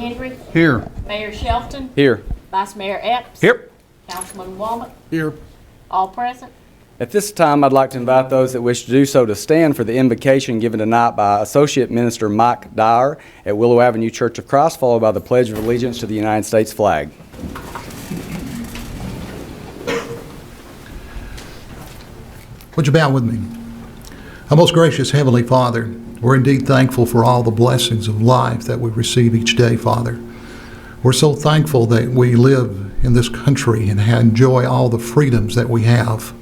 Henry, Here. Mayor Shelton, Here. Vice Mayor Epps. Here. Councilman Womack, Here. all present. At this time, I'd like to invite those that wish to do so to stand for the invocation given tonight by Associate Minister Mike Dyer at Willow Avenue Church of Christ, followed by the Pledge of Allegiance to the United States flag. Would you bow with me? Our most gracious Heavenly Father, we're indeed thankful for all the blessings of life that we receive each day, Father. We're so thankful that we live in this country and enjoy all the freedoms that we have.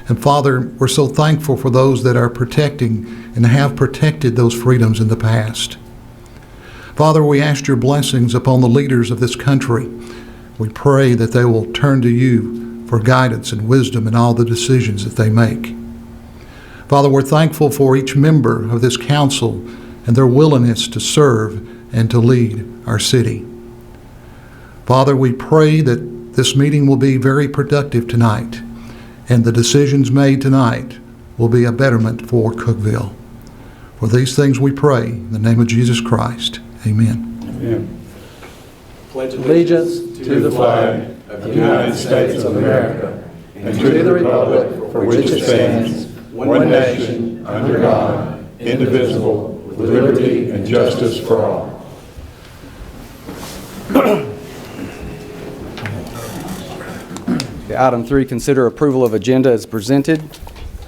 And Father, we're so thankful for those that are protecting and have protected those freedoms in the past. Father, we ask your blessings upon the leaders of this country. We pray that they will turn to you for guidance and wisdom in all the decisions that they make. Father, we're thankful for each member of this council and their willingness to serve and to lead our city. Father, we pray that this meeting will be very productive tonight, and the decisions made tonight will be a betterment for Cookeville. For these things we pray in the name of Jesus Christ. Amen. Amen. Pledge allegiance to the flag of the United States of America and to the republic for which it stands, one nation, under God, indivisible, with liberty and justice for all. Item 3, consider approval of agenda as presented.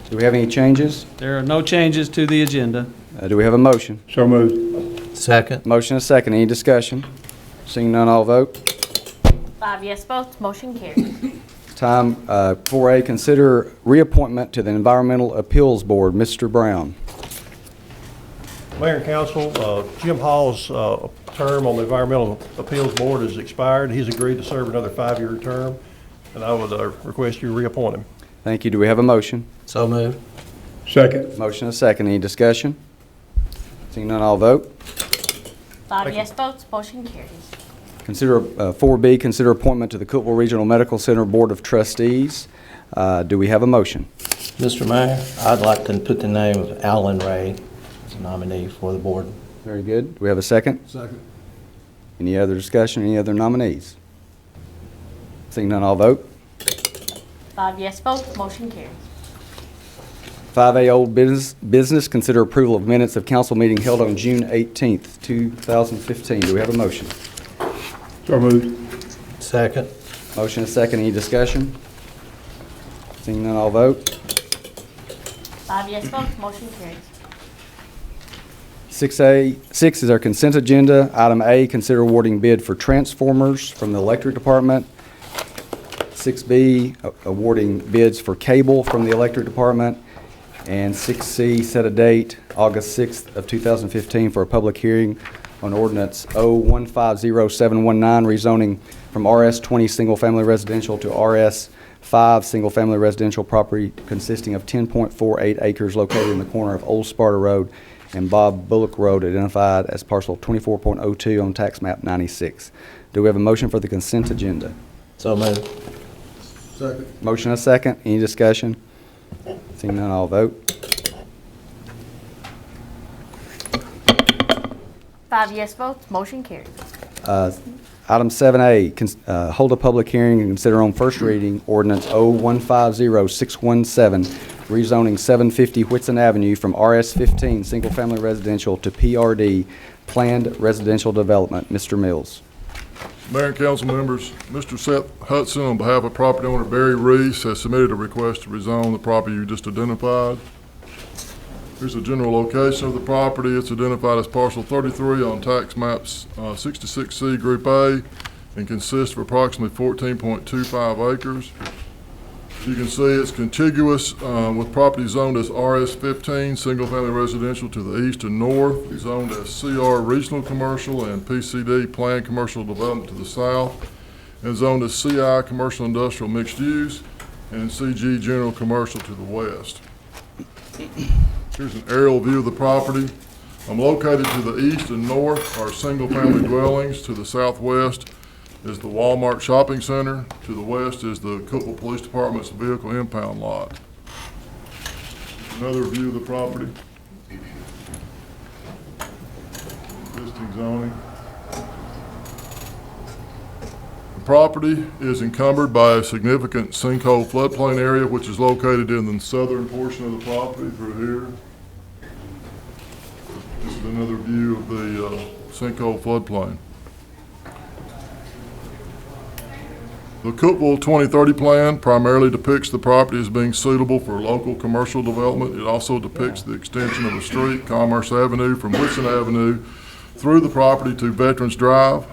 Do we have any changes? There are no changes to the agenda. Do we have a motion? So moved. Second. Motion is second. Any discussion? Seeing none, all vote. 5 yes votes, motion carries. Time 4A, consider reappointment to the Environmental Appeals Board. Mr. Brown. Mayor and Council, Jim Hall's term on the Environmental Appeals Board has expired. He's agreed to serve another 5-year term, and I would request you reappoint him. Thank you. Do we have a motion? So moved. Second. Motion is second. Any discussion? Seeing none, all vote. 5 yes votes, motion carries. Consider 4B, consider appointment to the Cookeville Regional Medical Center Board of Trustees. Do we have a motion? Mr. Mayor, I'd like to put the name of Alan Ray as a nominee for the board. Very good. Do we have a second? Second. Any other discussion? Any other nominees? Seeing none, all vote. 5 yes votes, motion carries. 5A, old business, consider approval of minutes of council meeting held on June 18th, 2015. Do we have a motion? So moved. Second. Motion is second. Any discussion? Seeing none, all vote. 5 yes votes, motion carries. 6 is our consent agenda. Item A, consider awarding bid for transformers from the electric department. 6B, awarding bids for cable from the electric department. And 6C, set a date, August 6th of 2015 for a public hearing on ordinance 0150719, rezoning from RS20 single-family residential to RS5 single-family residential property consisting of 10.48 acres located in the corner of Old Sparta Road and Bob Bullock Road, identified as parcel 24.02 on tax map 96. Do we have a motion for the consent agenda? So moved. Second. Motion and a second. Any discussion? Seeing none, all vote. 5 yes votes, motion carries. Item 7A, hold a public hearing and consider on first reading ordinance 0150617, rezoning 750 Whitson Avenue from RS15 single-family residential to PRD planned residential development. Mr. Mills. Mayor and council members, Mr. Seth Hudson, on behalf of property owner Barry Reese, has submitted a request to rezone the property you just identified. Here's the general location of the property. It's identified as parcel 33 on tax maps 66C Group A and consists of approximately 14.25 acres. As you can see, it's contiguous with property zoned as RS15, single-family residential to the east and north, zoned as CR Regional Commercial and PCD Planned Commercial Development to the south, and zoned as CI Commercial Industrial Mixed Use and CG General Commercial to the west. Here's an aerial view of the property. Located to the east and north are single-family dwellings. To the southwest is the Walmart Shopping Center. To the west is the Cookeville Police Department's vehicle impound lot. Another view of the property. Existing zoning. property is encumbered by a significant sinkhole floodplain area, which is located in the southern portion of the property through here. This is another view of the sinkhole floodplain. The Cookeville 2030 plan primarily depicts the property as being suitable for local commercial development. It also depicts the extension of the street, Commerce Avenue, from Whitson Avenue through the property to Veterans Drive.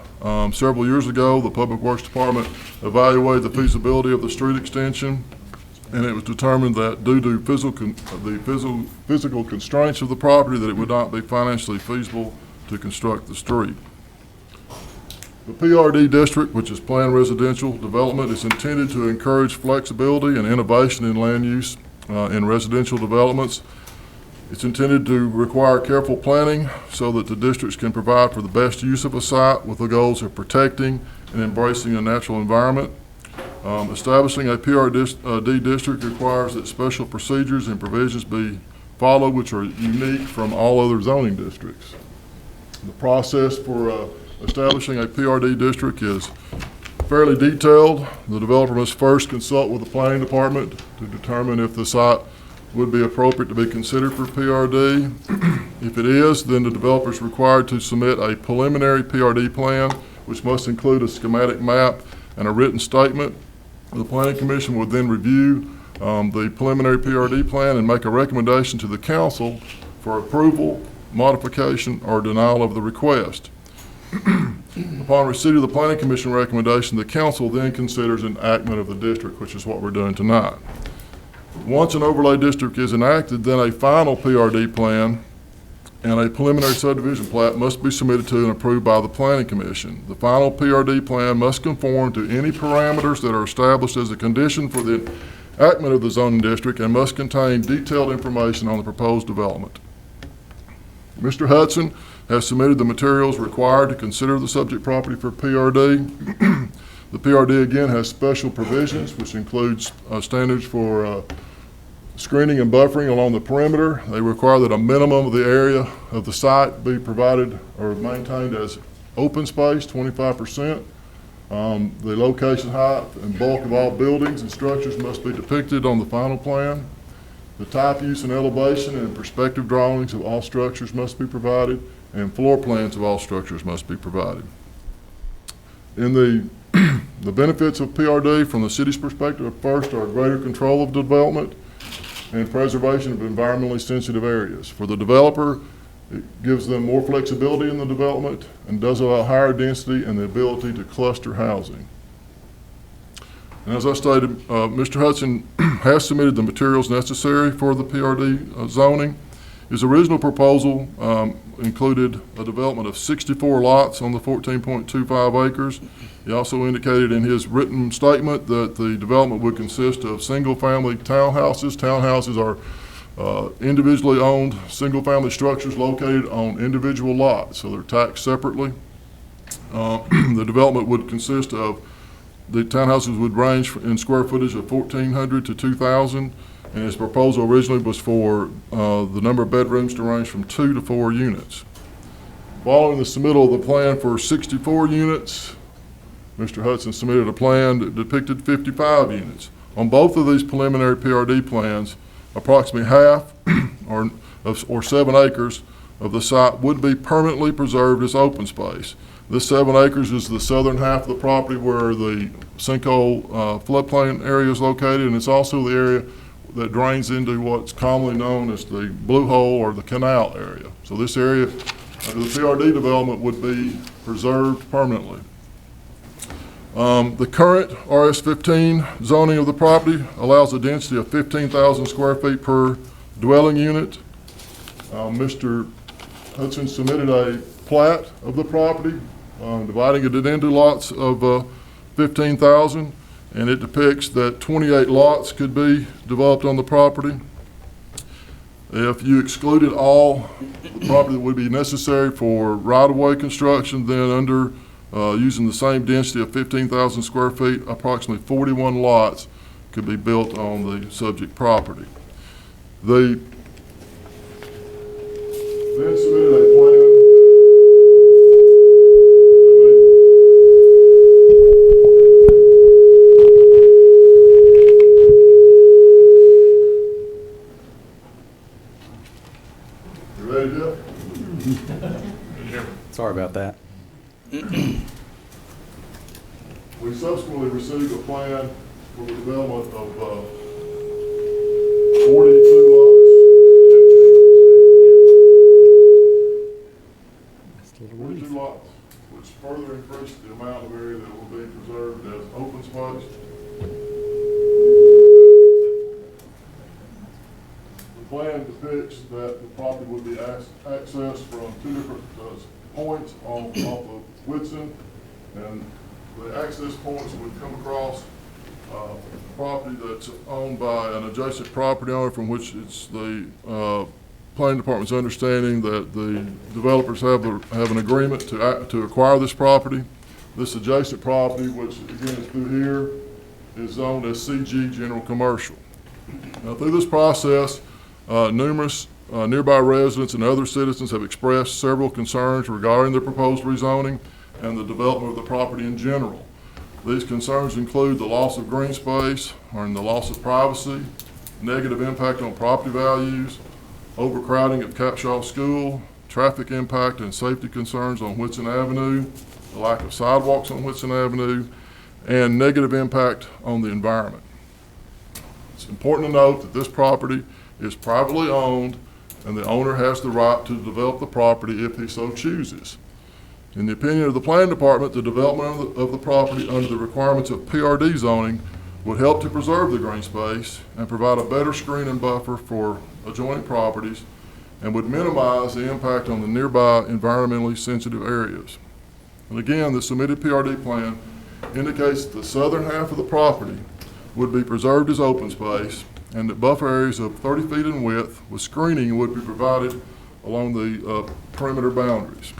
Several years ago, the Public Works Department evaluated the feasibility of the street extension, and it was determined that due to the physical constraints of the property, that it would not be financially feasible to construct the street. The PRD district, which is planned residential development, is intended to encourage flexibility and innovation in land use in residential developments. It's intended to require careful planning so that the districts can provide for the best use of a site with the goals of protecting and embracing a natural environment. Establishing a PRD district requires that special procedures and provisions be followed, which are unique from all other zoning districts. The process for establishing a PRD district is fairly detailed. The developer must first consult with the planning department to determine if the site would be appropriate to be considered for PRD. If it is, then the developer is required to submit a preliminary PRD plan, which must include a schematic map and a written statement. The Planning Commission would then review the preliminary PRD plan and make a recommendation to the council for approval, modification, or denial of the request. Upon receipt of the Planning Commission recommendation, the council then considers enactment of the district, which is what we're doing tonight. Once an overlay district is enacted, then a final PRD plan and a preliminary subdivision plat must be submitted to and approved by the Planning Commission. The final PRD plan must conform to any parameters that are established as a condition for the enactment of the zoning district and must contain detailed information on the proposed development. Mr. Hudson has submitted the materials required to consider the subject property for PRD. The PRD again has special provisions, which includes standards for screening and buffering along the perimeter. They require that a minimum of the area of the site be provided or maintained as open space, 25%. The location, height, and bulk of all buildings and structures must be depicted on the final plan. The type, use, and elevation and perspective drawings of all structures must be provided, and floor plans of all structures must be provided. In the benefits of PRD from the city's perspective, first are greater control of development and preservation of environmentally sensitive areas. For the developer, it gives them more flexibility in the development and does allow higher density and the ability to cluster housing. And as I stated, Mr. Hudson has submitted the materials necessary for the PRD zoning. His original proposal included a development of 64 lots on the 14.25 acres. He also indicated in his written statement that the development would consist of single-family townhouses. Townhouses are individually owned single-family structures located on individual lots, so they're taxed separately. The development would consist of, the townhouses would range in square footage of 1,400 to 2,000, and his proposal originally was for the number of bedrooms to range from 2 to 4 units. Following the submittal of the plan for 64 units, Mr. Hudson submitted a plan that depicted 55 units. On both of these preliminary PRD plans, approximately half, or 7 acres, of the site would be permanently preserved as open space. This 7 acres is the southern half of the property where the sinkhole floodplain area is located, and it's also the area that drains into what's commonly known as the blue hole or the canal area. So this area under the PRD development would be preserved permanently. The current RS-15 zoning of the property allows a density of 15,000 square feet per dwelling unit. Mr. Hudson submitted a plat of the property, dividing it into lots of 15,000, and it depicts that 28 lots could be developed on the property. If you excluded all the property that would be necessary for right-of-way construction, then under using the same density of 15,000 square feet, approximately 41 lots could be built on the subject property. They then submitted a plan. We subsequently received a plan for the development of 42 lots. 42 lots, which further increased the amount of area that will be preserved as open space. The plan depicts that the property would be accessed from two different points off of Whitson, and the access points would come across property that's owned by an adjacent property owner, from which it's the planning department's understanding that the developers have an agreement to acquire this property. This adjacent property, which again is through here, is zoned as CG General Commercial. Now, through this process, numerous nearby residents and other citizens have expressed several concerns regarding the proposed rezoning and the development of the property in general. These concerns include the loss of green space, or the loss of privacy, negative impact on property values, overcrowding at Capshaw School, traffic impact and safety concerns on Whitson Avenue, the lack of sidewalks on Whitson Avenue, and negative impact on the environment. It's important to note that this property is privately owned, and the owner has the right to develop the property if he so chooses. In the opinion of the planning department, the development of the property under the requirements of PRD zoning would help to preserve the green space and provide a better screen and buffer for adjoining properties, and would minimize the impact on the nearby environmentally sensitive areas. And again, the submitted PRD plan indicates that the southern half of the property would be preserved as open space, and that buffer areas of 30 feet in width with screening would be provided along the perimeter boundaries.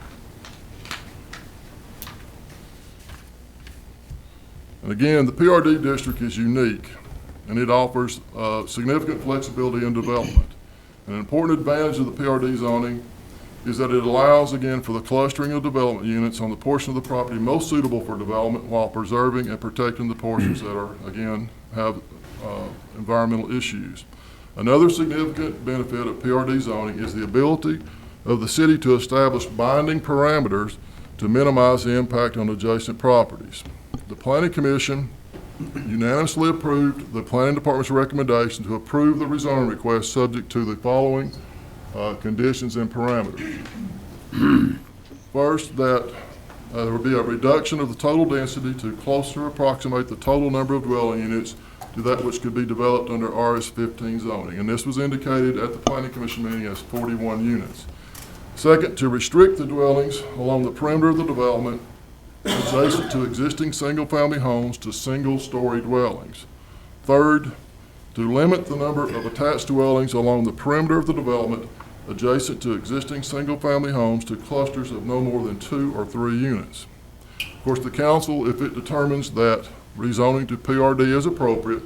And again, the PRD district is unique, and it offers significant flexibility in development. An important advantage of the PRD zoning is that it allows, again, for the clustering of development units on the portion of the property most suitable for development, while preserving and protecting the portions that are, again, have environmental issues. Another significant benefit of PRD zoning is the ability of the city to establish binding parameters to minimize the impact on adjacent properties. The Planning Commission unanimously approved the Planning Department's recommendation to approve the rezoning request subject to the following conditions and parameters. First, that there would be a reduction of the total density to closer approximate the total number of dwelling units to that which could be developed under RS-15 zoning, and this was indicated at the Planning Commission meeting as 41 units. Second, to restrict the dwellings along the perimeter of the development adjacent to existing single-family homes to single-story dwellings. Third, to limit the number of attached dwellings along the perimeter of the development adjacent to existing single-family homes to clusters of no more than 2 or 3 units. Of course, the council, if it determines that rezoning to PRD is appropriate,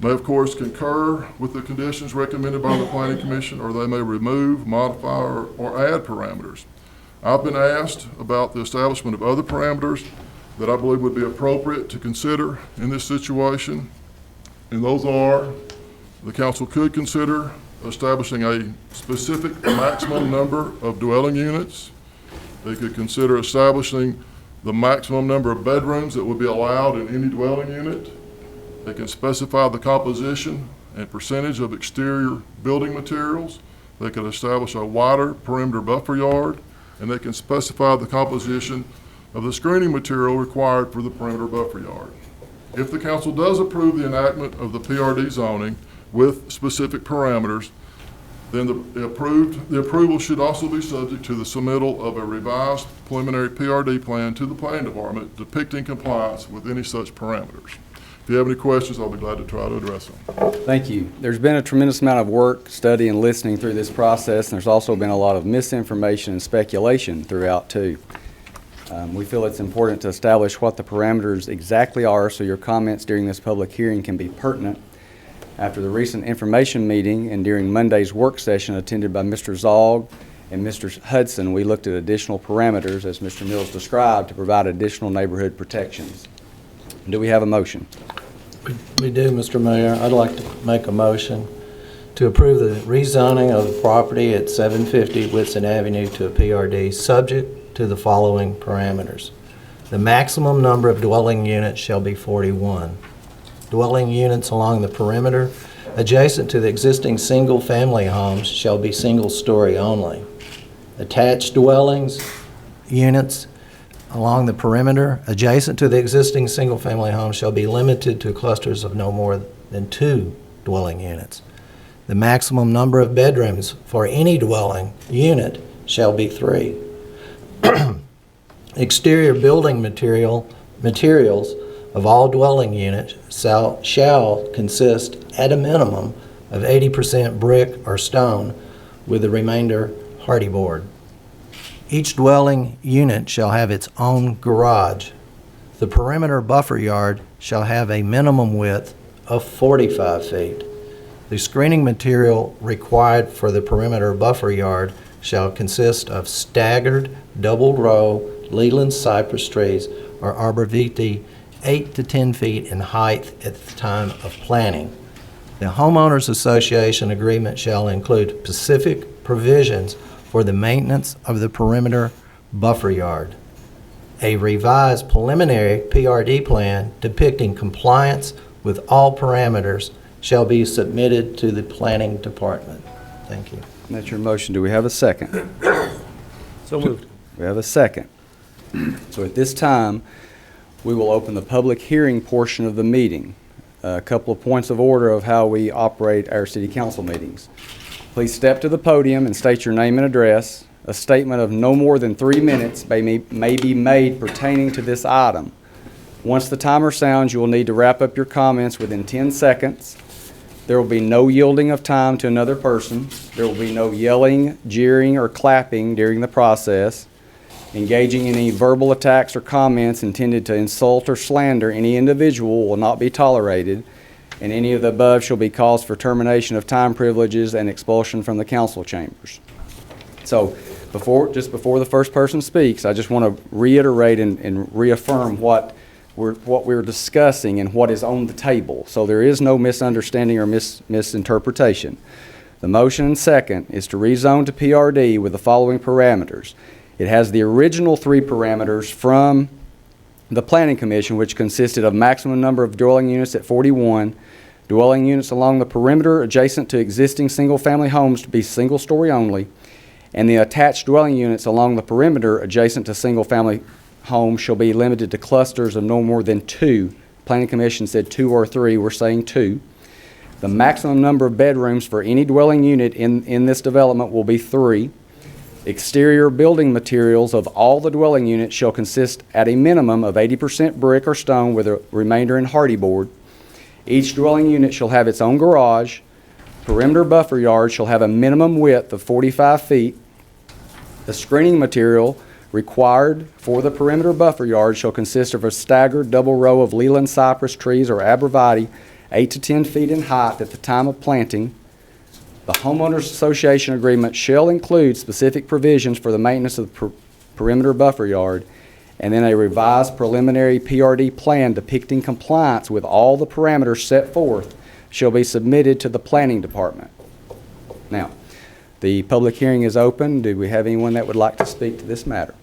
may of course concur with the conditions recommended by the Planning Commission, or they may remove, modify, or add parameters. I've been asked about the establishment of other parameters that I believe would be appropriate to consider in this situation, and those are: the council could consider establishing a specific maximum number of dwelling units. They could consider establishing the maximum number of bedrooms that would be allowed in any dwelling unit. They can specify the composition and percentage of exterior building materials. They could establish a wider perimeter buffer yard, and they can specify the composition of the screening material required for the perimeter buffer yard. If the council does approve the enactment of the PRD zoning with specific parameters, then the approval should also be subject to the submittal of a revised preliminary PRD plan to the Planning Department depicting compliance with any such parameters. If you have any questions, I'll be glad to try to address them. Thank you. There's been a tremendous amount of work, study, and listening through this process, and there's also been a lot of misinformation and speculation throughout, too. We feel it's important to establish what the parameters exactly are so your comments during this public hearing can be pertinent. After the recent information meeting and during Monday's work session attended by Mr. Zogg and Mr. Hudson, we looked at additional parameters, as Mr. Mills described, to provide additional neighborhood protections. Do we have a motion? We do, Mr. Mayor. I'd like to make a motion to approve the rezoning of the property at 750 Whitson Avenue to a PRD, subject to the following parameters. The maximum number of dwelling units shall be 41. Dwelling units along the perimeter adjacent to the existing single-family homes shall be single-story only. Attached dwellings units along the perimeter adjacent to the existing single-family homes shall be limited to clusters of no more than 2 dwelling units. The maximum number of bedrooms for any dwelling unit shall be 3. Exterior building materials of all dwelling units shall consist at a minimum of 80% brick or stone, with the remainder hardy board. Each dwelling unit shall have its own garage. The perimeter buffer yard shall have a minimum width of 45 feet. The screening material required for the perimeter buffer yard shall consist of staggered double-row Leland cypress trees or arborvitae 8 to 10 feet in height at the time of planting. The homeowners association agreement shall include specific provisions for the maintenance of the perimeter buffer yard. A revised preliminary PRD plan depicting compliance with all parameters shall be submitted to the planning department. Thank you. That's your motion. Do we have a second? So moved. We have a second. So at this time, we will open the public hearing portion of the meeting. A couple of points of order of how we operate our city council meetings. Please step to the podium and state your name and address. A statement of no more than 3 minutes may be made pertaining to this item. Once the timer sounds, you will need to wrap up your comments within 10 seconds. There will be no yielding of time to another person. There will be no yelling, jeering, or clapping during the process. Engaging in any verbal attacks or comments intended to insult or slander any individual will not be tolerated, and any of the above shall be cause for termination of time privileges and expulsion from the council chambers. So, just before the first person speaks, I just want to reiterate and reaffirm what we're discussing and what is on the table. So there is no misunderstanding or misinterpretation. The motion and second is to rezone to PRD with the following parameters. It has the original 3 parameters from the Planning Commission, which consisted of maximum number of dwelling units at 41, dwelling units along the perimeter adjacent to existing single-family homes to be single-story only, and the attached dwelling units along the perimeter adjacent to single-family homes shall be limited to clusters of no more than 2. Planning Commission said 2 or 3. We're saying 2. The maximum number of bedrooms for any dwelling unit in this development will be 3. Exterior building materials of all the dwelling units shall consist at a minimum of 80% brick or stone with a remainder in hardy board. Each dwelling unit shall have its own garage. Perimeter buffer yard shall have a minimum width of 45 feet. The screening material required for the perimeter buffer yard shall consist of a staggered double row of Leland cypress trees or arborvitae 8 to 10 feet in height at the time of planting. The homeowners association agreement shall include specific provisions for the maintenance of the perimeter buffer yard, and then a revised preliminary PRD plan depicting compliance with all the parameters set forth shall be submitted to the planning department. Now, the public hearing is open. Do we have anyone that would like to speak to this matter?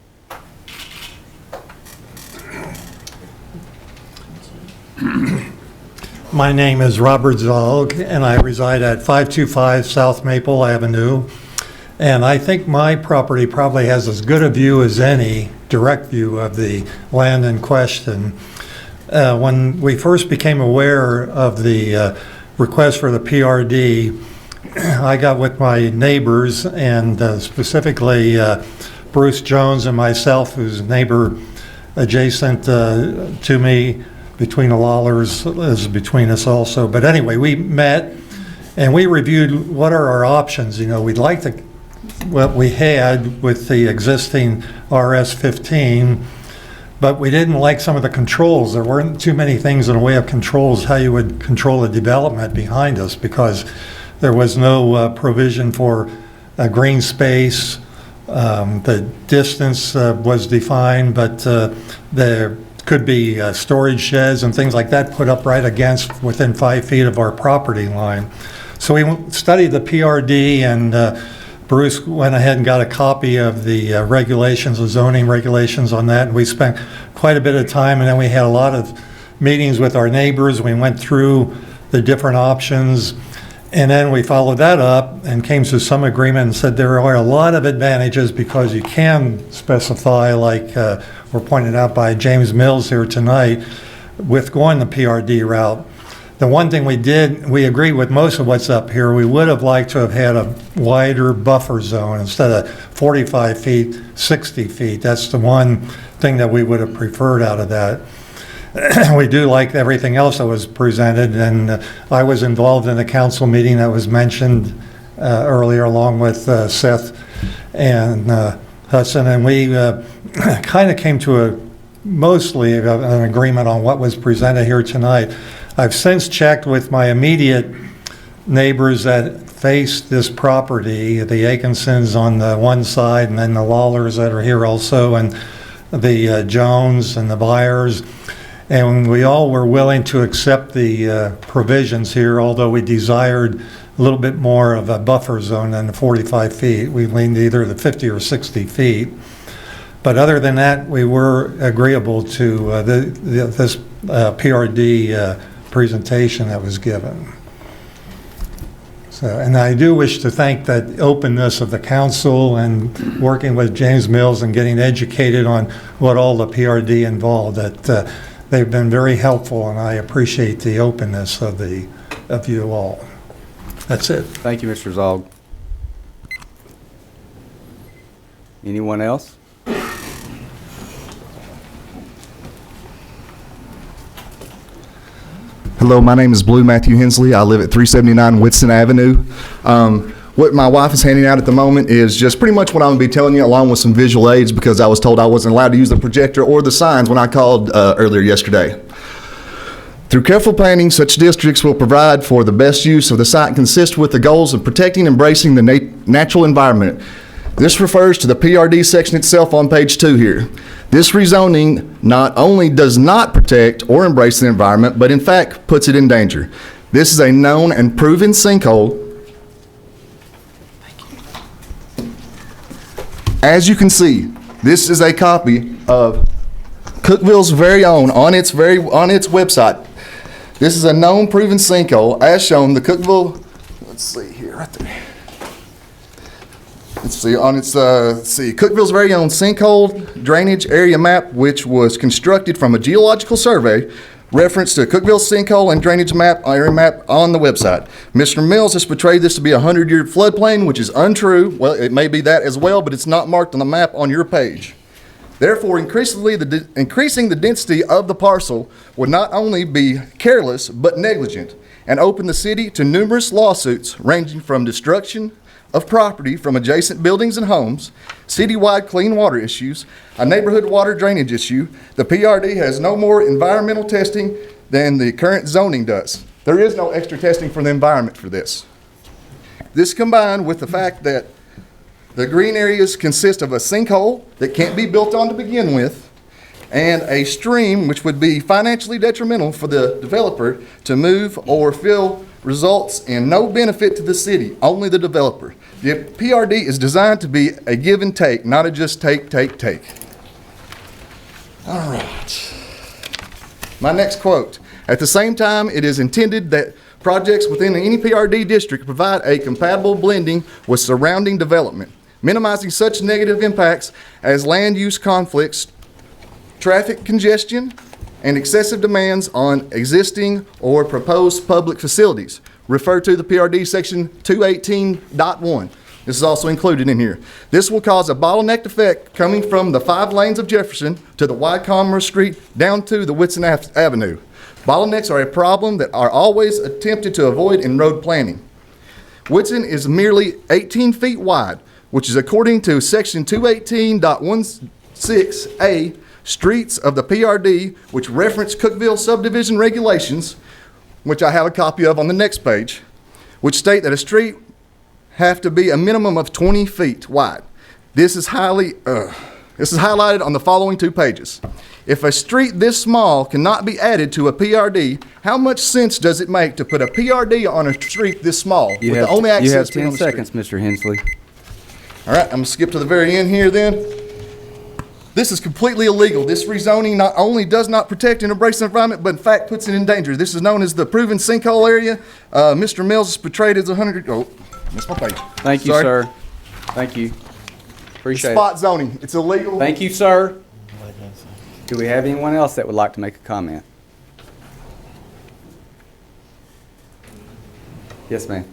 My name is Robert Zog, and I reside at 525 South Maple Avenue. And I think my property probably has as good a view as any, direct view of the land in question. When we first became aware of the request for the PRD, I got with my neighbors, and specifically Bruce Jones and myself, who's neighbor adjacent to me, between the Lawlers is between us also. But anyway, we met and we reviewed what are our options. You know, we'd like to, what we had with the existing RS-15, but we didn't like some of the controls. There weren't too many things in the way of controls, how you would control the development behind us, because there was no provision for a green space. The distance was defined, but there could be storage sheds and things like that put up right against within 5 feet of our property line. So we studied the PRD, and Bruce went ahead and got a copy of the regulations, the zoning regulations on that, and we spent quite a bit of time, and then we had a lot of meetings with our neighbors. We went through the different options, and then we followed that up and came to some agreement and said there are a lot of advantages because you can specify, like were pointed out by James Mills here tonight, with going the PRD route. The one thing we did, we agree with most of what's up here. We would have liked to have had a wider buffer zone instead of 45 feet, 60 feet. That's the one thing that we would have preferred out of that. We do like everything else that was presented, and I was involved in a council meeting that was mentioned earlier along with Seth and Hudson, and we kind of came to mostly an agreement on what was presented here tonight. I've since checked with my immediate neighbors that face this property, the Atkinsons on the one side, and then the Lawlers that are here also, and the Jones and the Byers. And we all were willing to accept the provisions here, although we desired a little bit more of a buffer zone than the 45 feet. We leaned either the 50 or 60 feet. But other than that, we were agreeable to this PRD presentation that was given. So, and I do wish to thank that openness of the council and working with James Mills and getting educated on what all the PRD involved. That they've been very helpful, and I appreciate the openness of you all. That's it. Thank you, Mr. Zog. Anyone else? Hello, my name is Blue Matthew Hensley. I live at 379 Whitson Avenue. What my wife is handing out at the moment is just pretty much what I'm going to be telling you, along with some visual aids, because I was told I wasn't allowed to use the projector or the signs when I called earlier yesterday. Through careful planning, such districts will provide for the best use of the site consistent with the goals of protecting and embracing the natural environment. This refers to the PRD section itself on page 2 here. This rezoning not only does not protect or embrace the environment, but in fact puts it in danger. This is a known and proven sinkhole. As you can see, this is a copy of Cookeville's very own on its website. This is a known proven sinkhole as shown the Cookeville, let's see here, right there. Let's see, on its, Cookeville's very own sinkhole drainage area map, which was constructed from a geological survey, reference to Cookeville's sinkhole and drainage map, area map on the website. Mr. Mills has portrayed this to be a 100-year floodplain, which is untrue. Well, it may be that as well, but it's not marked on the map on your page. Therefore, increasing the density of the parcel would not only be careless, but negligent, and open the city to numerous lawsuits ranging from destruction of property from adjacent buildings and homes, citywide clean water issues, a neighborhood water drainage issue. The PRD has no more environmental testing than the current zoning does. There is no extra testing for the environment for this. This combined with the fact that the green areas consist of a sinkhole that can't be built on to begin with, and a stream which would be financially detrimental for the developer to move or fill, results in no benefit to the city, only the developer. The PRD is designed to be a give and take, not a just take. All right. My next quote. At the same time, it is intended that projects within any PRD district provide a compatible blending with surrounding development, minimizing such negative impacts as land use conflicts, traffic congestion, and excessive demands on existing or proposed public facilities. Refer to the PRD section 218.1. This is also included in here. This will cause a bottleneck effect coming from the 5 lanes of Jefferson to the wide Commerce Street down to the Whitson Avenue. Bottlenecks are a problem that are always attempted to avoid in road planning. Whitson is merely 18 feet wide, which is according to section 218.16A, streets of the PRD, which reference Cookeville subdivision regulations, which I have a copy of on the next page, which state that a street have to be a minimum of 20 feet wide. This is highlighted on the following 2 pages. If a street this small cannot be added to a PRD, how much sense does it make to put a PRD on a street this small? You have 10 seconds, Mr. Hensley. All right, I'm gonna skip to the very end here then. This is completely illegal. This rezoning not only does not protect and embrace the environment, but in fact puts it in danger. This is known as the proven sinkhole area. Mr. Mills is portrayed as missed my page. Thank you, Sorry. sir. Thank you. Appreciate it. Spot zoning, it's illegal. Thank you, sir. Do we have anyone else that would like to make a comment? Yes, ma'am.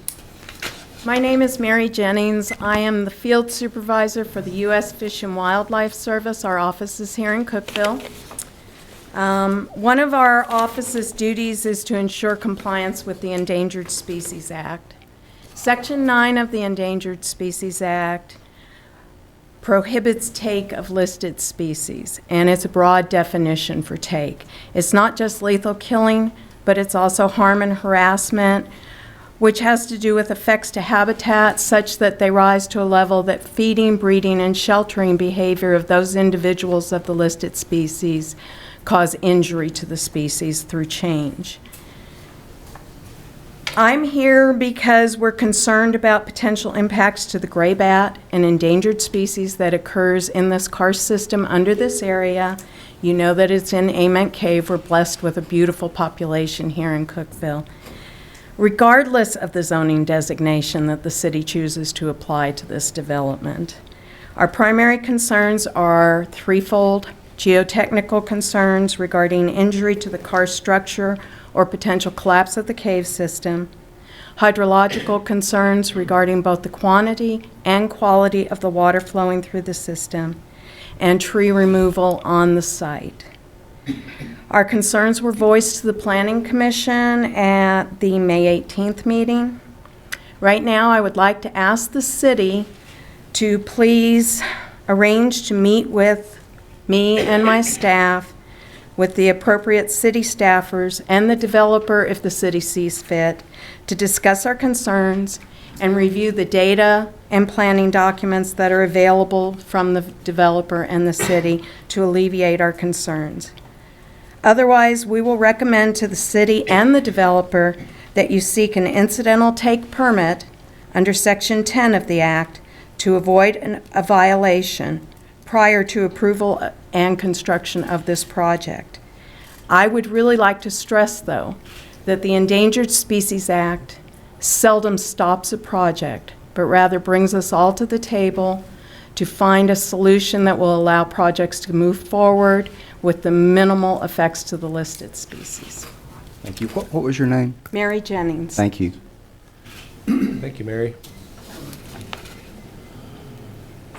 My name is Mary Jennings. I am the field supervisor for the U.S. Fish and Wildlife Service. Our office is here in Cookeville. One of our office's duties is to ensure compliance with the Endangered Species Act. Section 9 of the Endangered Species Act prohibits take of listed species, and it's a broad definition for take. It's not just lethal killing, but it's also harm and harassment, which has to do with effects to habitat such that they rise to a level that feeding, breeding, and sheltering behavior of those individuals of the listed species cause injury to the species through change. I'm here because we're concerned about potential impacts to the gray bat, an endangered species that occurs in this karst system under this area. You know that it's in Ament Cave. We're blessed with a beautiful population here in Cookeville. Regardless of the zoning designation that the city chooses to apply to this development, our primary concerns are threefold: geotechnical concerns regarding injury to the karst structure or potential collapse of the cave system, hydrological concerns regarding both the quantity and quality of the water flowing through the system, and tree removal on the site. Our concerns were voiced to the Planning Commission at the May 18th meeting. Right now, I would like to ask the city to please arrange to meet with me and my staff, with the appropriate city staffers and the developer if the city sees fit, to discuss our concerns and review the data and planning documents that are available from the developer and the city to alleviate our concerns. Otherwise, we will recommend to the city and the developer that you seek an incidental take permit under Section 10 of the Act to avoid a violation prior to approval and construction of this project. I would really like to stress, though, that the Endangered Species Act seldom stops a project, but rather brings us all to the table to find a solution that will allow projects to move forward with the minimal effects to the listed species. Thank you. What was your name? Mary Jennings. Thank you. Thank you, Mary.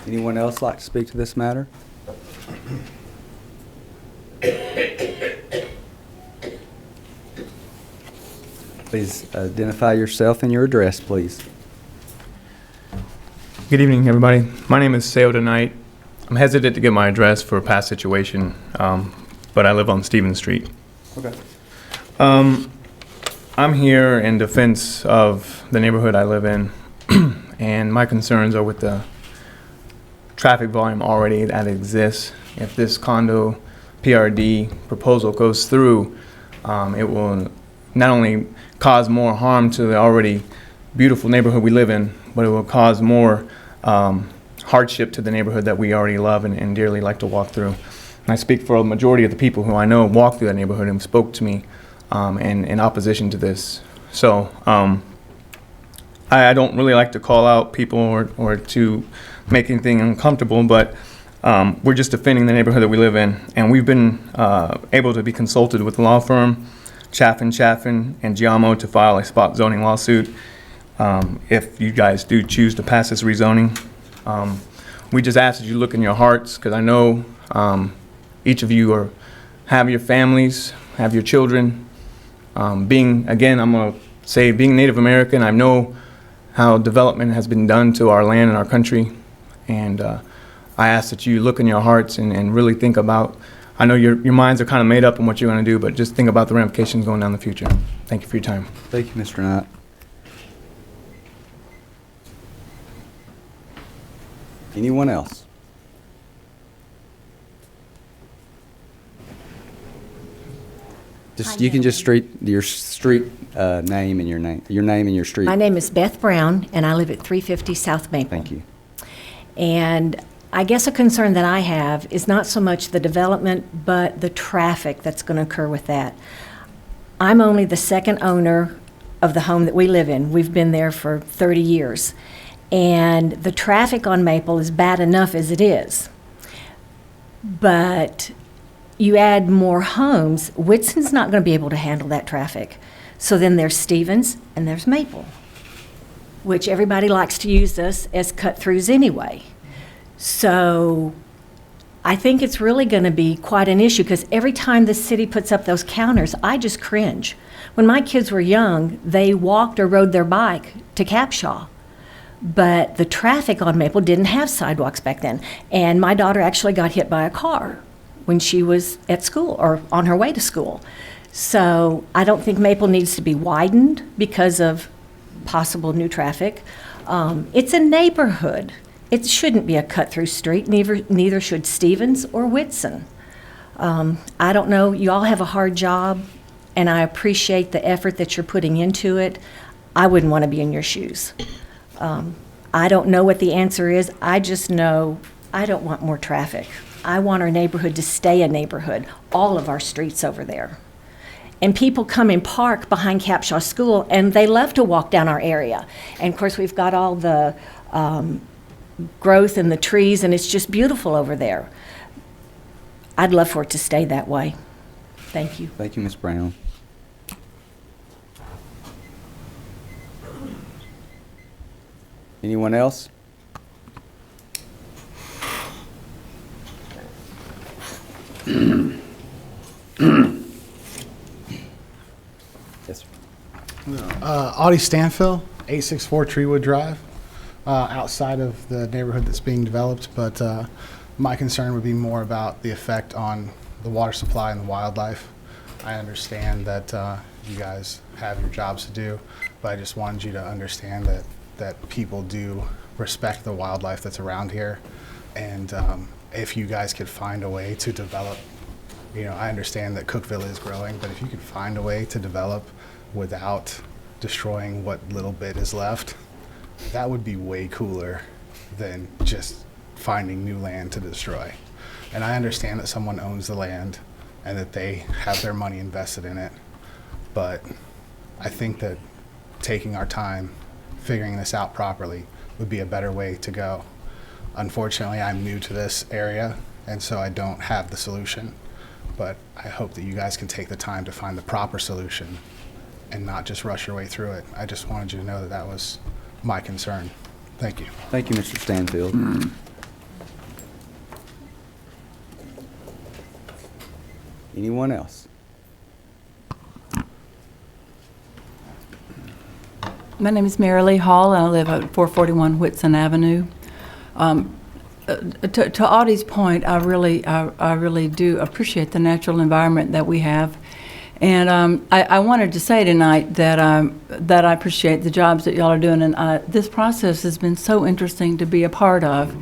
Anyone else like to speak to this matter? Please identify yourself and your address, please. Good evening, everybody. My name is Seoda Knight. I'm hesitant to give my address for a past situation, but I live on Stevens Street. Okay. I'm here in defense of the neighborhood I live in, and my concerns are with the traffic volume already that exists. If this condo PRD proposal goes through, it will not only cause more harm to the already beautiful neighborhood we live in, but it will cause more hardship to the neighborhood that we already love and dearly like to walk through. And I speak for a majority of the people who I know walk through that neighborhood and spoke to me in opposition to this. So I don't really like to call out people or to make anything uncomfortable, but we're just defending the neighborhood that we live in. And we've been able to be consulted with the law firm Chaffin and Giamo to file a spot zoning lawsuit if you guys do choose to pass this rezoning. We just ask that you look in your hearts, because I know each of you have your families, have your children. I'm going to say, being Native American, I know how development has been done to our land and our country. And I ask that you look in your hearts and really think about, I know your minds are kind of made up on what you're going to do, but just think about the ramifications going down the future. Thank you for your time. Thank you, Mr. Knight. Anyone else? You can just your street name and your name and your street. My name is Beth Brown, and I live at 350 South Maple. Thank you. And I guess a concern that I have is not so much the development, but the traffic that's going to occur with that. I'm only the second owner of the home that we live in. We've been there for 30 years. And the traffic on Maple is bad enough as it is. But you add more homes, Whitson's not going to be able to handle that traffic. So then there's Stevens and there's Maple, which everybody likes to use us as cut-throughs anyway. So I think it's really going to be quite an issue, because every time the city puts up those counters, I just cringe. When my kids were young, they walked or rode their bike to Capshaw. But the traffic on Maple didn't have sidewalks back then. And my daughter actually got hit by a car when she was at school or on her way to school. So I don't think Maple needs to be widened because of possible new traffic. It's a neighborhood. It shouldn't be a cut-through street, neither should Stevens or Whitson. I don't know, you all have a hard job, and I appreciate the effort that you're putting into it. I wouldn't want to be in your shoes. I don't know what the answer is. I just know I don't want more traffic. I want our neighborhood to stay a neighborhood, all of our streets over there. And people come and park behind Capshaw School, and they love to walk down our area. And of course, we've got all the growth and the trees, and it's just beautiful over there. I'd love for it to stay that way. Thank you. Thank you, Ms. Brown. Anyone else? Yes, sir. Audie Stanfill, 864 Treewood Drive, outside of the neighborhood that's being developed, but my concern would be more about the effect on the water supply and the wildlife. I understand that you guys have your jobs to do, but I just wanted you to understand that people do respect the wildlife that's around here. And if you guys could find a way to develop, I understand that Cookeville is growing, but if you could find a way to develop without destroying what little bit is left, that would be way cooler than just finding new land to destroy. And I understand that someone owns the land and that they have their money invested in it, but I think that taking our time figuring this out properly would be a better way to go. Unfortunately, I'm new to this area, and so I don't have the solution, but I hope that you guys can take the time to find the proper solution and not just rush your way through it. I just wanted you to know that that was my concern. Thank you. Thank you, Mr. Stanfield. Anyone else? My name is Mary Lee Hall, and I live at 441 Whitson Avenue. To Audie's point, I really do appreciate the natural environment that we have, and I wanted to say tonight that that I appreciate the jobs that y'all are doing, and this process has been so interesting to be a part of.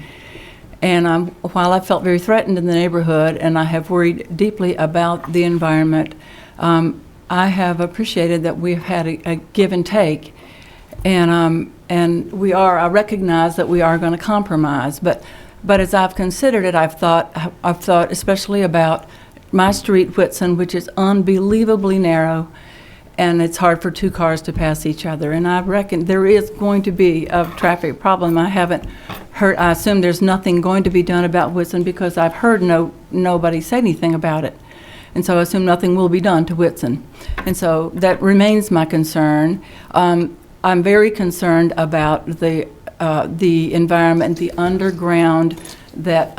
And while I felt very threatened in the neighborhood, and I have worried deeply about the environment, I have appreciated that we've had a give and take. And I recognize that we are going to compromise. But as I've considered it, I've thought especially about my street, Whitson, which is unbelievably narrow, and it's hard for two cars to pass each other. And I reckon there is going to be a traffic problem. I haven't heard. I assume there's nothing going to be done about Whitson because I've heard nobody say anything about it. And so I assume nothing will be done to Whitson. And so that remains my concern. I'm very concerned about the environment, the underground, that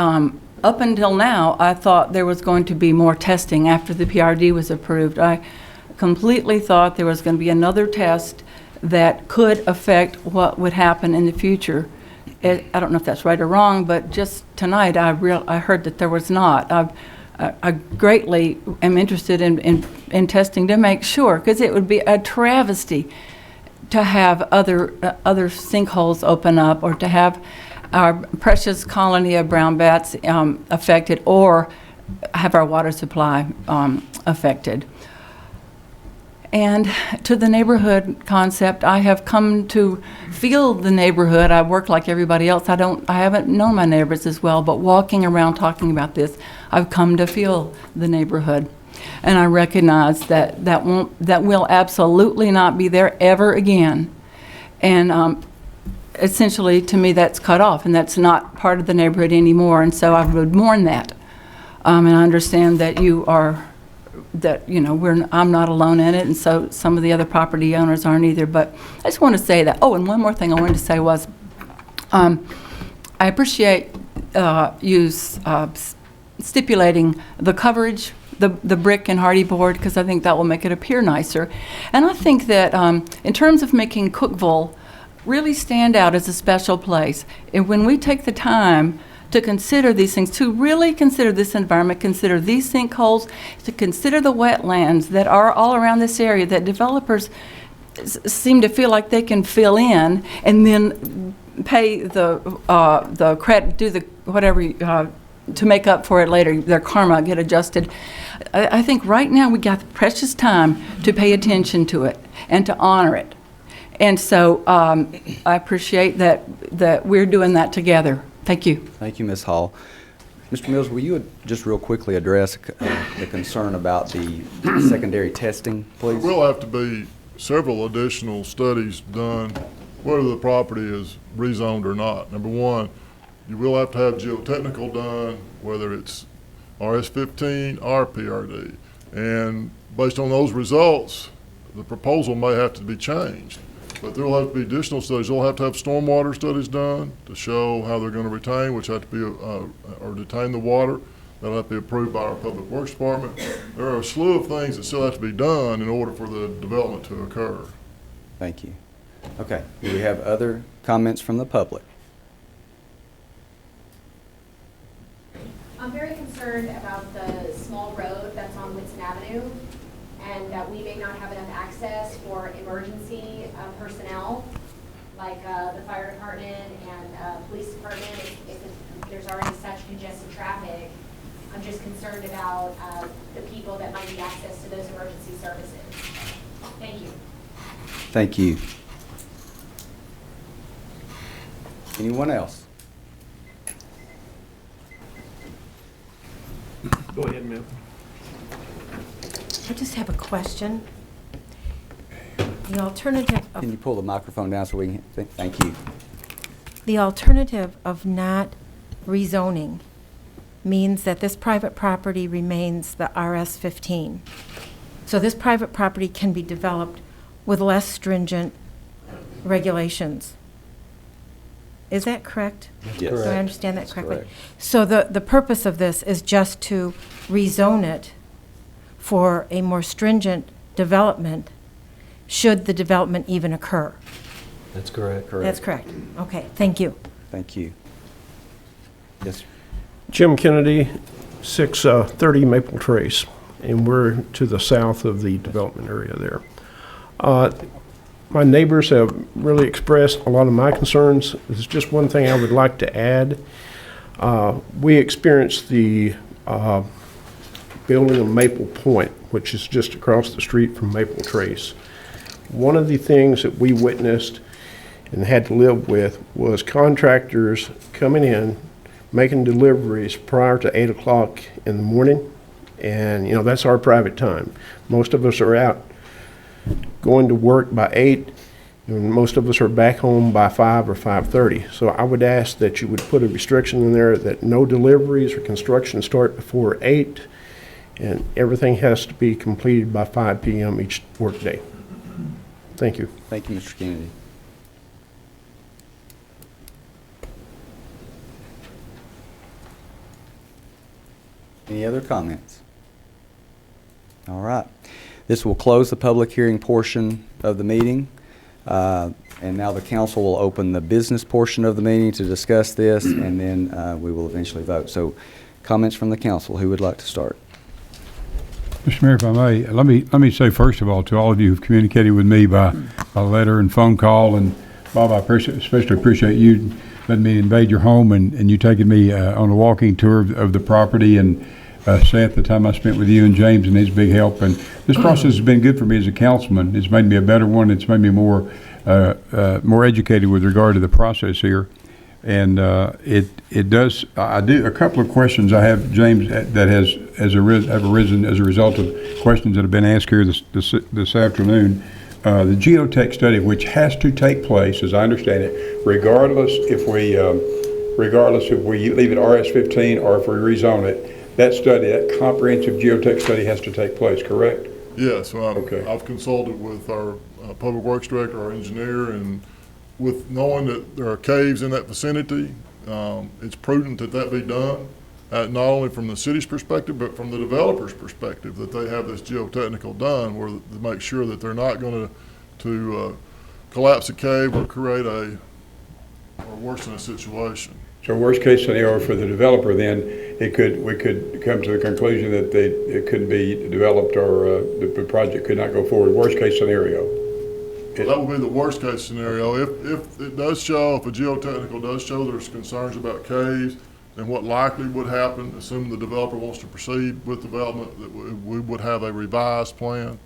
up until now, I thought there was going to be more testing after the PRD was approved. I completely thought there was going to be another test that could affect what would happen in the future. I don't know if that's right or wrong, but just tonight I heard that there was not. I greatly am interested in testing to make sure, because it would be a travesty to have other sinkholes open up, or to have our precious colony of brown bats affected, or have our water supply affected. And to the neighborhood concept, I have come to feel the neighborhood. I work like everybody else. I haven't known my neighbors as well, but walking around talking about this, I've come to feel the neighborhood. And I recognize that will absolutely not be there ever again. And essentially, to me, that's cut off, and that's not part of the neighborhood anymore. And so I would mourn that. And I understand that I'm not alone in it, and so some of the other property owners aren't either. But I just want to say that. Oh, and one more thing I wanted to say was, I appreciate you stipulating the coverage, the brick and hardy board, because I think that will make it appear nicer. And I think that in terms of making Cookeville really stand out as a special place, and when we take the time to consider these things, to really consider this environment, consider these sinkholes, to consider the wetlands that are all around this area that developers seem to feel like they can fill in, and then pay the credit, do the whatever to make up for it later, their karma get adjusted. I think right now we got the precious time to pay attention to it and to honor it. And so I appreciate that we're doing that together. Thank you. Thank you, Ms. Hall. Mr. Mills, will you just real quickly address the concern about the secondary testing, please? There will have to be several additional studies done, whether the property is rezoned or not. Number one, you will have to have geotechnical done, whether it's RS-15 or PRD. And based on those results, the proposal may have to be changed. But there will have to be additional studies. They'll have to have stormwater studies done to show how they're going to retain, which have to be, or detain the water. That'll have to be approved by our Public Works Department. There are a slew of things that still have to be done in order for the development to occur. Thank you. Okay, do we have other comments from the public? I'm very concerned about the small road that's on Whitson Avenue, and that we may not have enough access for emergency personnel, like the fire department and police department. If there's already such congested traffic, I'm just concerned about the people that might need access to those emergency services. Thank you. Thank you. Anyone else? Go ahead, ma'am. I just have a question. The alternative of, Can you pull the microphone down so we can think? Thank you. the alternative of not rezoning means that this private property remains the RS-15. So this private property can be developed with less stringent regulations. Is that correct? Yes. Do I understand that That's correctly? correct. So the purpose of this is just to rezone it for a more stringent development, should the development even occur? That's correct. That's correct. Okay, thank you. Thank you. Yes. Jim Kennedy, 630 Maple Trace, and we're to the south of the development area there. My neighbors have really expressed a lot of my concerns. There's just one thing I would like to add. We experienced the building of Maple Point, which is just across the street from Maple Trace. One of the things that we witnessed and had to live with was contractors coming in, making deliveries prior to 8 o'clock in the morning. And, that's our private time. Most of us are out going to work by 8, and most of us are back home by 5 or 5:30. So I would ask that you would put a restriction in there that no deliveries or construction start before 8, and everything has to be completed by 5 p.m. each workday. Thank you. Thank you, Mr. Kennedy. Any other comments? All right. This will close the public hearing portion of the meeting. And now the council will open the business portion of the meeting to discuss this, and then we will eventually vote. So comments from the council. Who would like to start? Mr. Mayor, if I may, let me say first of all to all of you who've communicated with me by letter and phone call, and Bob, I especially appreciate you letting me invade your home and you taking me on a walking tour of the property, and Seth, the time I spent with you and James and his big help. And this process has been good for me as a councilman. It's made me a better one. It's made me more educated with regard to the process here. And it does. I do a couple of questions I have, James, that have arisen as a result of questions that have been asked here this afternoon. The geotech study, which has to take place, as I understand it, regardless if we leave it RS-15 or if we rezone it, that study, that comprehensive geotech study, has to take place. Correct? Yes. Okay. I've consulted with our public works director, our engineer, and with knowing that there are caves in that vicinity, it's prudent that be done, not only from the city's perspective, but from the developer's perspective, that they have this geotechnical done where to make sure that they're not going to collapse a cave or create or worsen a situation. So worst case scenario for the developer, then we could come to the conclusion that it couldn't be developed or the project could not go forward. Worst case scenario. That would be the worst case scenario. If it does show, if a geotechnical does show there's concerns about caves, then what likely would happen, assuming the developer wants to proceed with development, that we would have a revised plan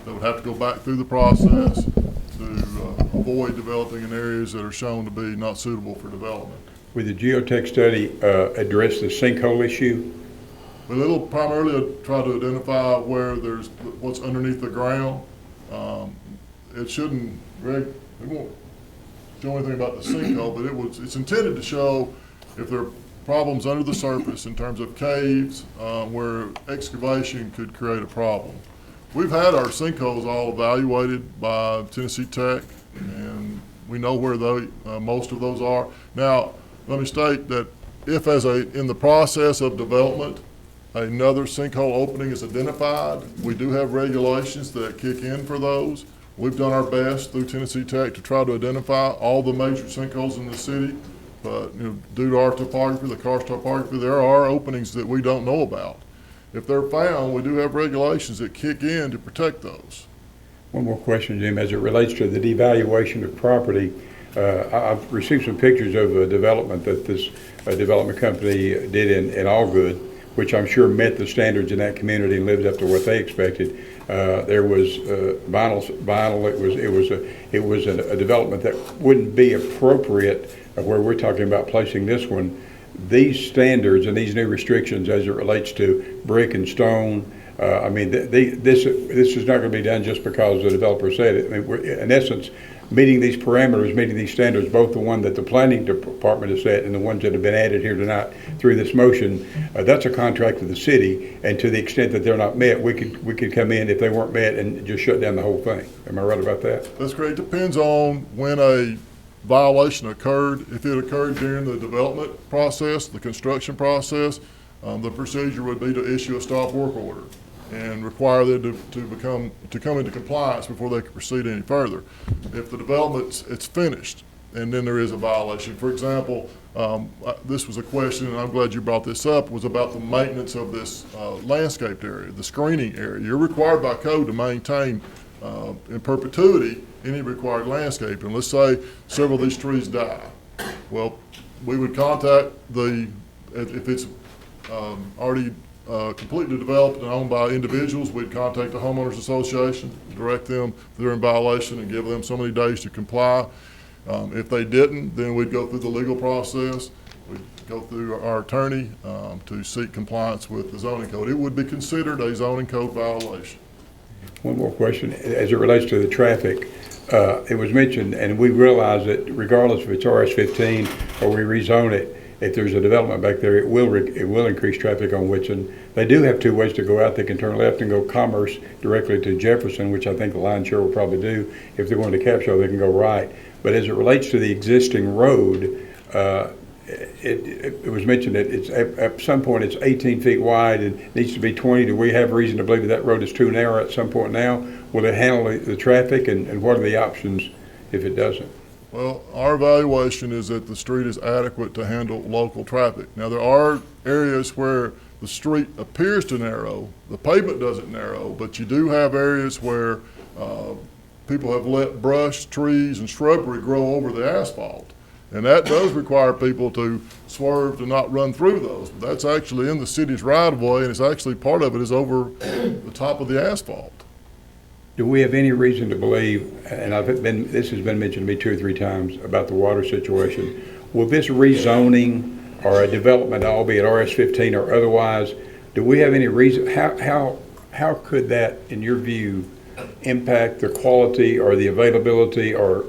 that would have to go back through the process to avoid developing in areas that are shown to be not suitable for development. Would the geotech study address the sinkhole issue? Well, it'll primarily try to identify what's underneath the ground. It shouldn't, Greg, it won't show anything about the sinkhole, but it's intended to show if there are problems under the surface in terms of caves where excavation could create a problem. We've had our sinkholes all evaluated by Tennessee Tech, and we know where most of those are. Now, let me state that if in the process of development, another sinkhole opening is identified, we do have regulations that kick in for those. We've done our best through Tennessee Tech to try to identify all the major sinkholes in the city, but due to our topography, the karst topography, there are openings that we don't know about. If they're found, we do have regulations that kick in to protect those. One more question, Jim, as it relates to the devaluation of property. I've received some pictures of a development that this development company did in Allgood, which I'm sure met the standards in that community and lived up to what they expected. There was vinyl. It was a development that wouldn't be appropriate where we're talking about placing this one. These standards and these new restrictions as it relates to brick and stone, this is not going to be done just because the developer said it. I mean, we're, in essence, meeting these parameters, meeting these standards, both the one that the planning department has set and the ones that have been added here tonight through this motion, that's a contract with the city, and to the extent that they're not met, we could come in if they weren't met and just shut down the whole thing. Am I right about that? That's correct. It depends on when a violation occurred. If it occurred during the development process, the construction process, the procedure would be to issue a stop work order and require them to come into compliance before they can proceed any further. If the development it's finished and then there is a violation, for example, this was a question, and I'm glad you brought this up, was about the maintenance of this landscaped area, the screening area. You're required by code to maintain in perpetuity any required landscaping. Let's say several of these trees die. Well, we would contact if it's already completely developed and owned by individuals, we'd contact the homeowners association, direct them if they're in violation and give them so many days to comply. If they didn't, then we'd go through the legal process. We'd go through our attorney to seek compliance with the zoning code. It would be considered a zoning code violation. One more question. As it relates to the traffic, it was mentioned, and we realize that regardless if it's RS-15 or we rezone it, if there's a development back there, it will increase traffic on Whitson. They do have two ways to go out. They can turn left and go Commerce directly to Jefferson, which I think the lion's share will probably do. If they're going to Capshaw, they can go right. But as it relates to the existing road, it was mentioned that it's at some point it's 18 feet wide and needs to be 20. Do we have reason to believe that road is too narrow at some point now? Will it handle the traffic, and what are the options if it doesn't? Well, our evaluation is that the street is adequate to handle local traffic. Now, there are areas where the street appears to narrow, the pavement doesn't narrow, but you do have areas where people have let brush, trees, and shrubbery grow over the asphalt. And that does require people to swerve to not run through those. But that's actually in the city's right-of-way, and it's actually, part of it is over the top of the asphalt. Do we have any reason to believe, and this has been mentioned to me 2 or 3 times about the water situation, will this rezoning or a development, albeit RS-15 or otherwise, do we have any reason, how could that, in your view, impact the quality or the availability or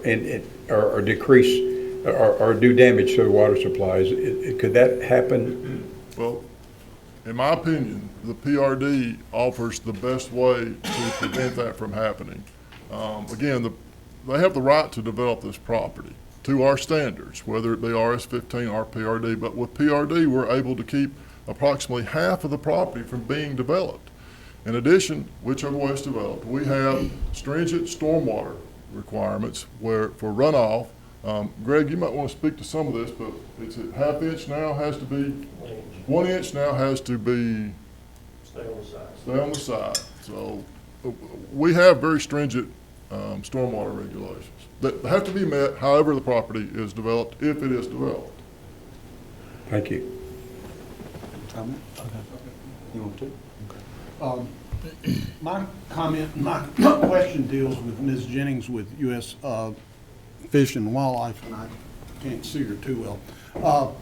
decrease or do damage to the water supplies? Could that happen? Well, in my opinion, the PRD offers the best way to prevent that from happening. Again, they have the right to develop this property to our standards, whether it be RS-15 or PRD, but with PRD, we're able to keep approximately half of the property from being developed. In addition, whichever way it's developed, we have stringent stormwater requirements for runoff. Greg, you might want to speak to some of this, but it's a half inch now has to be, 1 inch now has to be stay on the side. So we have very stringent stormwater regulations that have to be met however the property is developed, if it is developed. Thank you. Comment? Okay. You want to? My question deals with Ms. Jennings with U.S. Fish and Wildlife, and I can't see her too well.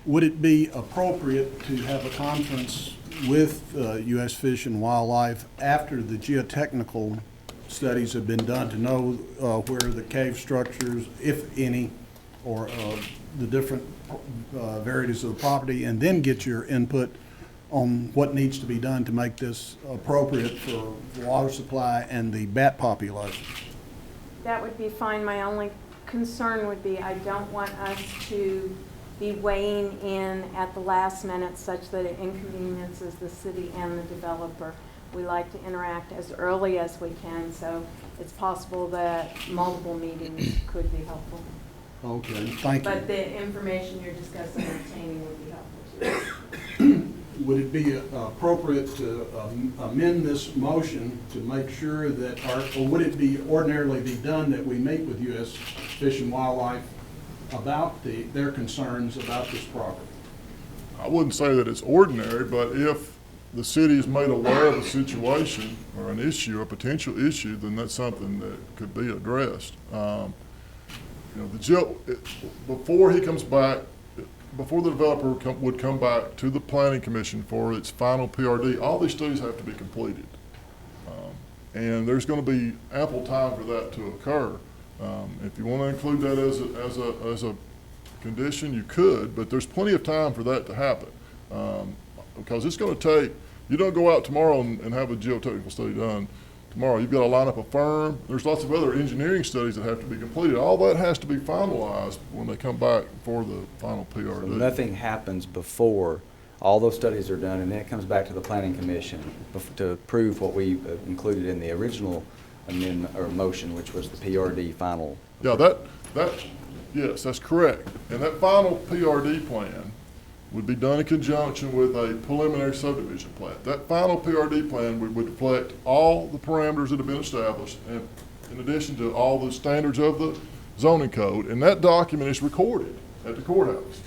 Would it be appropriate to have a conference with U.S. Fish and Wildlife after the geotechnical studies have been done to know where the cave structures, if any, or the different varieties of the property, and then get your input on what needs to be done to make this appropriate for water supply and the bat population? That would be fine. My only concern would be I don't want us to be weighing in at the last minute such that it inconveniences the city and the developer. We like to interact as early as we can, so it's possible that multiple meetings could be helpful. Okay, thank you. But the information you're discussing and obtaining would be helpful too. Would it be appropriate to amend this motion to make sure that, or would it be ordinarily be done that we meet with U.S. Fish and Wildlife about their concerns about this property? I wouldn't say that it's ordinary, but if the city is made aware of a situation or an issue, a potential issue, then that's something that could be addressed. Before he comes back, before the developer would come back to the Planning Commission for its final PRD, all these studies have to be completed. And there's going to be ample time for that to occur. If you want to include that as a condition, you could, but there's plenty of time for that to happen. Because it's going to take, you don't go out tomorrow and have a geotechnical study done tomorrow. You've got to line up a firm. There's lots of other engineering studies that have to be completed. All that has to be finalized when they come back for the final PRD. So nothing happens before all those studies are done, and then it comes back to the Planning Commission to approve what we included in the original amendment or motion, which was the PRD final. Yeah, yes, that's correct. And that final PRD plan would be done in conjunction with a preliminary subdivision plan. That final PRD plan would reflect all the parameters that have been established, and in addition to all the standards of the zoning code. And that document is recorded at the courthouse.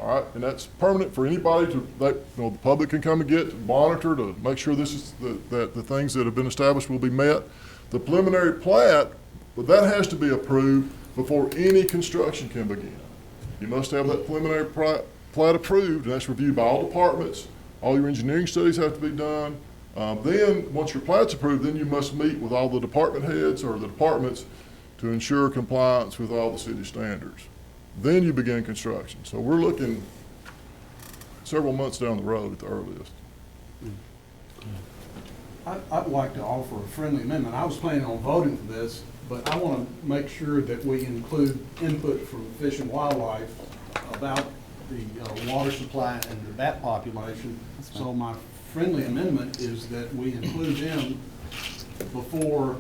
All right, and that's permanent for anybody the public can come and get to monitor to make sure this is that the things that have been established will be met. The preliminary plat, but that has to be approved before any construction can begin. You must have that preliminary plat approved, and that's reviewed by all departments. All your engineering studies have to be done. Then, once your plat's approved, then you must meet with all the department heads or the departments to ensure compliance with all the city standards. Then you begin construction. So we're looking several months down the road at the earliest. I'd like to offer a friendly amendment. I was planning on voting for this, but I want to make sure that we include input from Fish and Wildlife about the water supply and the bat population. So my friendly amendment is that we include them before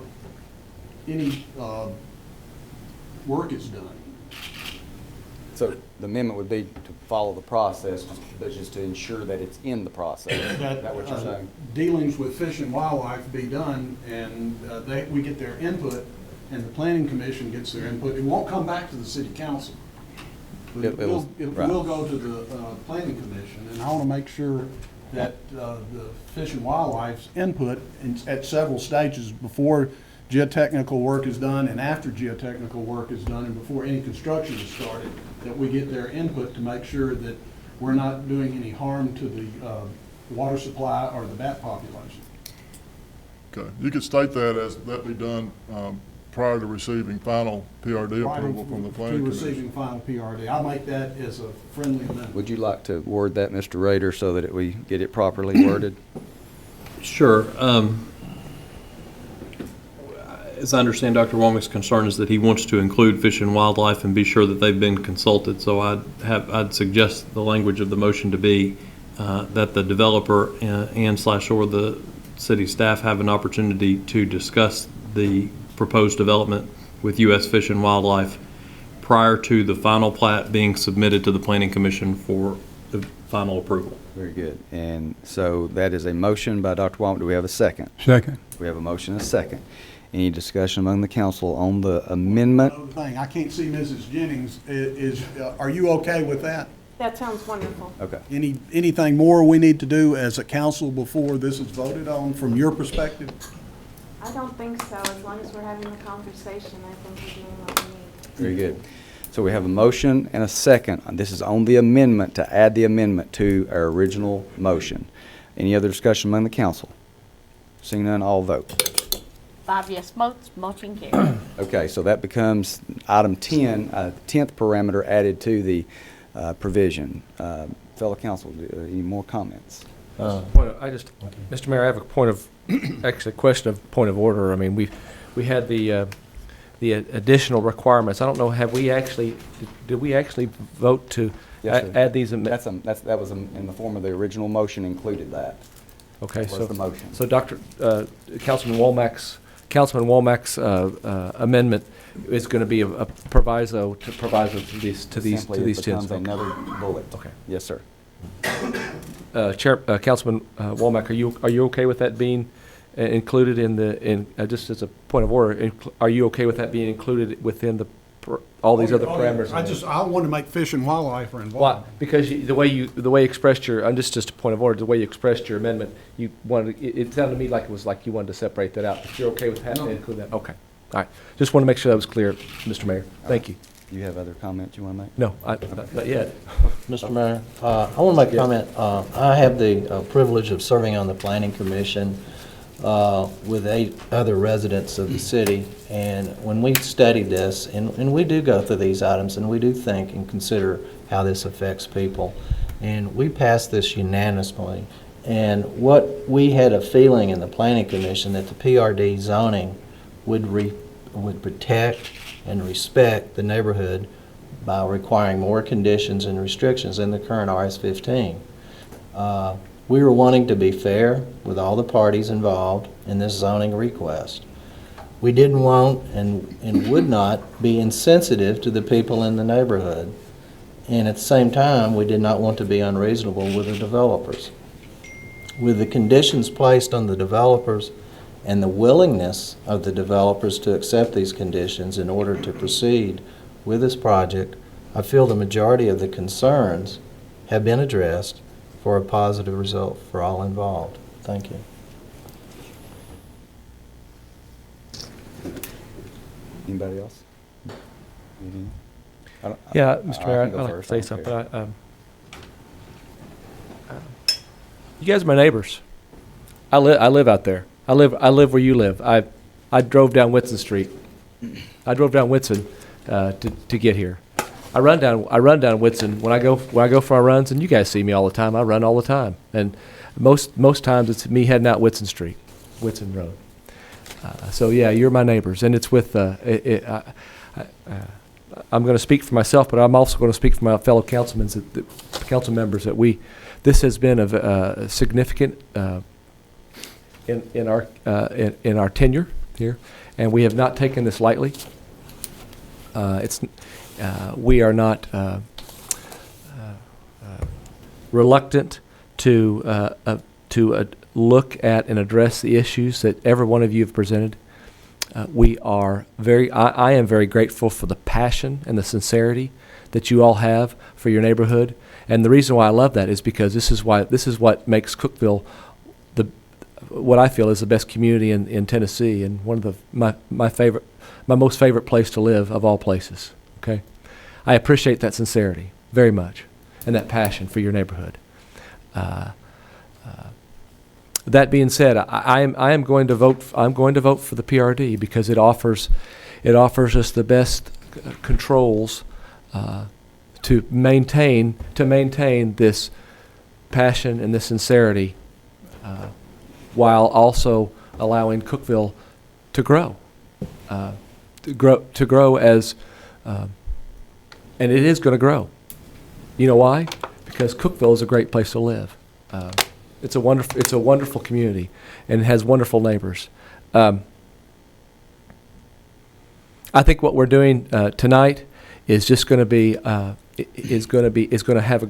any work is done. So the amendment would be to follow the process, but just to ensure that it's in the process. Is that what you're saying? Dealings with Fish and Wildlife be done, and we get their input, and the Planning Commission gets their input. It won't come back to the City Council. It will- It right. will go to the planning commission, and I want to make sure that the Fish and Wildlife's input at several stages before geotechnical work is done and after geotechnical work is done and before any construction is started, that we get their input to make sure that we're not doing any harm to the water supply or the bat population. Okay, you could state that as, that be done prior to receiving final PRD approval from the planning To commission. receiving final PRD. I'll make that as a friendly amendment. Would you like to word that, Mr. Rader, so that we get it properly worded? Sure. As I understand, Dr. Womack's concern is that he wants to include Fish and Wildlife and be sure that they've been consulted. So I'd suggest the language of the motion to be that the developer and/or the city staff have an opportunity to discuss the proposed development with U.S. Fish and Wildlife prior to the final plat being submitted to the Planning Commission for the final approval. Very good. And so that is a motion by Dr. Womack. Do we have a second? Second. We have a motion and a second. Any discussion among the council on the amendment? Another thing, I can't see Mrs. Jennings. Are you okay with that? That sounds wonderful. Okay. Anything more we need to do as a council before this is voted on from your perspective? I don't think so. As long as we're having the conversation, I think we're doing what we need. Very good. So we have a motion and a second. This is on the amendment to add the amendment to our original motion. Any other discussion among the council? Seeing none, all vote. 5 yes votes, motion carried. Okay, so that becomes item 10, 10th parameter added to the provision. Fellow council, any more comments? Mr. Mayor, I have a point of, actually a question of point of order. I mean, we had the additional requirements. I don't know, did we actually vote to Yes, sir. add these? That was in the form of the original motion included that. Okay, That was the motion. So Councilman Womack's amendment is going to be a proviso to these Simply it 10s. becomes another bullet. Okay. Yes, sir. Councilman Womack, are you okay with that being included just as a point of order, are you okay with that being included within all these other parameters? I want to make Fish and Wildlife are involved. Why? Because the way you expressed your, just a point of order, the way you expressed your amendment, you wanted, it sounded to me like it was like you wanted to separate that out. If you're okay with having to include that? Okay. All right. Just want to make sure that was clear, Mr. Mayor. Thank you. You have other comments you want to make? No, not yet. Mr. Mayor, I want to make a comment. I have the privilege of serving on the Planning Commission with 8 other residents of the city, and when we study this, and we do go through these items, and we do think and consider how this affects people, and we passed this unanimously, and what we had a feeling in the Planning Commission that the PRD zoning would protect and respect the neighborhood by requiring more conditions and restrictions than the current RS-15. We were wanting to be fair with all the parties involved in this zoning request. We didn't want and would not be insensitive to the people in the neighborhood. And at the same time, we did not want to be unreasonable with the developers. With the conditions placed on the developers and the willingness of the developers to accept these conditions in order to proceed with this project, I feel the majority of the concerns have been addressed for a positive result for all involved. Thank you. Anybody else? Yeah, Mr. Mayor, I'd go like to first. say I don't something. care. You guys are my neighbors. I live out there. I live where you live. I drove down Whitson Street. I drove down Whitson to get here. I run down Whitson when I go for my runs, and you guys see me all the time. I run all the time, and most times it's me heading out Whitson Road. So yeah, you're my neighbors, and it's with. I'm going to speak for myself, but I'm also going to speak for my fellow council members that this has been a significant in our tenure here, and we have not taken this lightly. We are not reluctant to look at and address the issues that every one of you have presented. I am very grateful for the passion and the sincerity that you all have for your neighborhood. And the reason why I love that is because this is what makes Cookeville what I feel is the best community in Tennessee, and one of my most favorite place to live of all places. Okay, I appreciate that sincerity very much, and that passion for your neighborhood. That being said, I am going to vote. I'm going to vote for the PRD because it offers us the best controls to maintain this passion and this sincerity, while also allowing Cookeville to grow as, and it is going to grow. You know why? Because Cookeville is a great place to live. It's a wonderful community, and it has wonderful neighbors. I think what we're doing tonight is just going to have a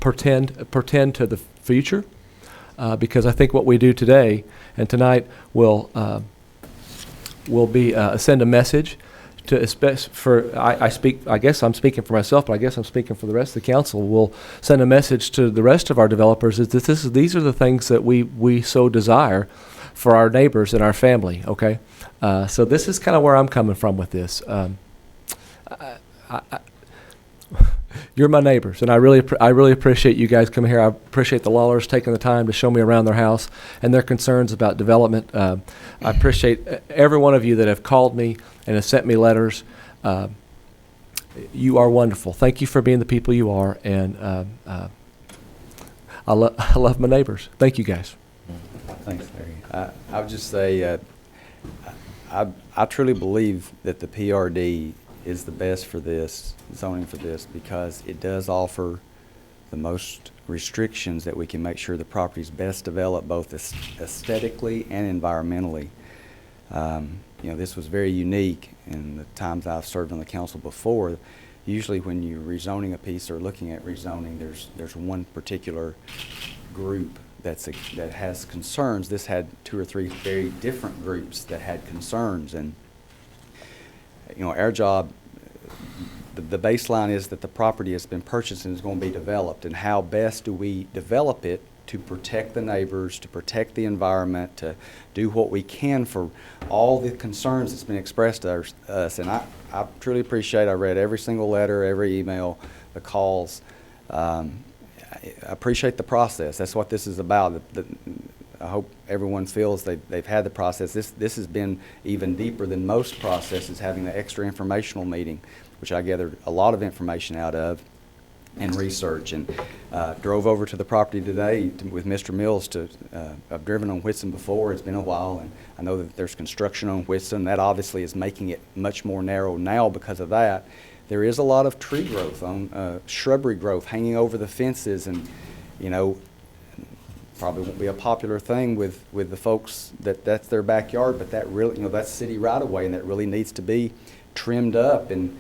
portend to the future, because I think what we do today and tonight will be send a message to I guess I'm speaking for myself, but I guess I'm speaking for the rest of the council. We'll send a message to the rest of our developers is that these are the things that we so desire for our neighbors and our family. Okay, so this is kind of where I'm coming from with this. You're my neighbors, and I really appreciate you guys coming here. I appreciate the Lawlers taking the time to show me around their house and their concerns about development. I appreciate every one of you that have called me and have sent me letters. You are wonderful. Thank you for being the people you are, and I love my neighbors. Thank you, guys. Thanks, Larry. I would just say I truly believe that the PRD is the best for this, zoning for this, because it does offer the most restrictions that we can make sure the property is best developed both aesthetically and environmentally. You know, this was very unique in the times I've served on the council before. Usually when you're rezoning a piece or looking at rezoning, there's one particular group that has concerns. This had 2 or 3 very different groups that had concerns, and you know, our job, the baseline is that the property has been purchased and is going to be developed, and how best do we develop it to protect the neighbors, to protect the environment, to do what we can for all the concerns that's been expressed to us. And I truly appreciate, I read every single letter, every email, the calls. I appreciate the process. That's what this is about. I hope everyone feels they've had the process. This has been even deeper than most processes, having the extra informational meeting, which I gathered a lot of information out of and research, and drove over to the property today with Mr. Mills. I've driven on Whitson before. It's been a while, and I know that there's construction on Whitson. That obviously is making it much more narrow now because of that. There is a lot of tree growth, shrubbery growth hanging over the fences, and you know, probably won't be a popular thing with the folks that's their backyard, but that really, you know, that's city right of way, and that really needs to be trimmed up and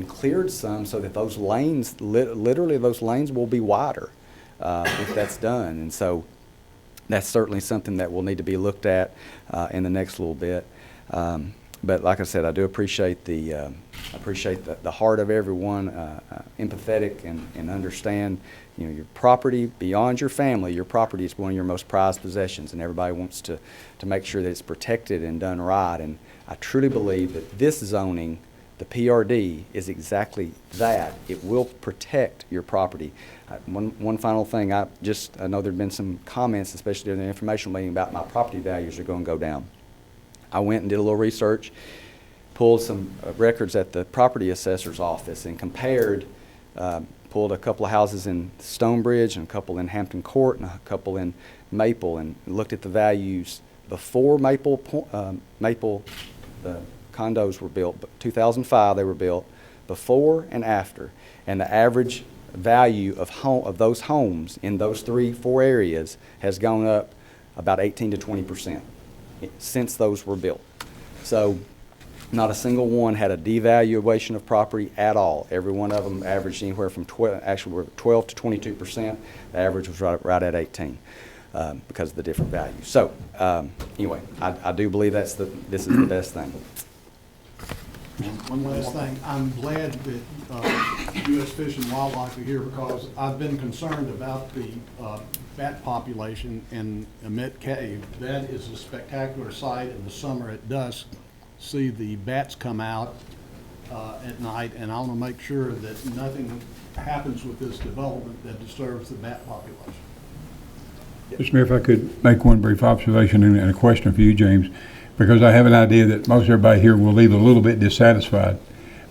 cleared some so that those lanes, literally those lanes will be wider if that's done. And so that's certainly something that will need to be looked at in the next little bit. But like I said, I do appreciate the heart of everyone, empathetic and understand, you know, your property beyond your family. Your property is one of your most prized possessions, and everybody wants to make sure that it's protected and done right. And I truly believe that this zoning, the PRD, is exactly that. It will protect your property. One final thing, I know there have been some comments, especially during the informational meeting, about my property values are going to go down. I went and did a little research, pulled some records at the property assessor's office, and compared, pulled a couple of houses in Stonebridge and a couple in Hampton Court and a couple in Maple, and looked at the values before Maple, the condos were built, but 2005 they were built, before and after, and the average value of those homes in those 3-4 areas has gone up about 18 to 20% since those were built. So not a single one had a devaluation of property at all. Every one of them averaged anywhere from 12 to 22%. The average was right at 18 because of the different values. So anyway, I do believe this is the best thing. One last thing, I'm glad that U.S. Fish and Wildlife are here because I've been concerned about the bat population in Emmett Cave. That is a spectacular sight in the summer at dusk. See the bats come out at night, and I want to make sure that nothing happens with this development that disturbs the bat population. Mr. Mayor, if I could make one brief observation and a question for you, James, because I have an idea that most everybody here will leave a little bit dissatisfied,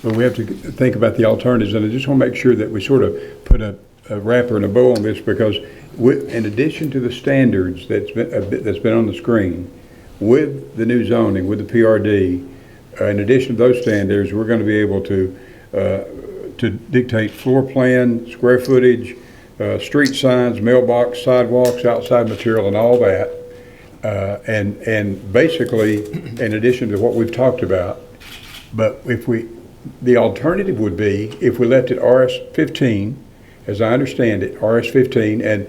but we have to think about the alternatives, and I just want to make sure that we sort of put a wrapper and a bow on this, because in addition to the standards that's been on the screen, with the new zoning, with the PRD, in addition to those standards, we're going to be able to dictate floor plan, square footage, street signs, mailbox, sidewalks, outside material, and all that. And basically, in addition to what we've talked about, but the alternative would be if we left it RS-15, as I understand it, RS-15, and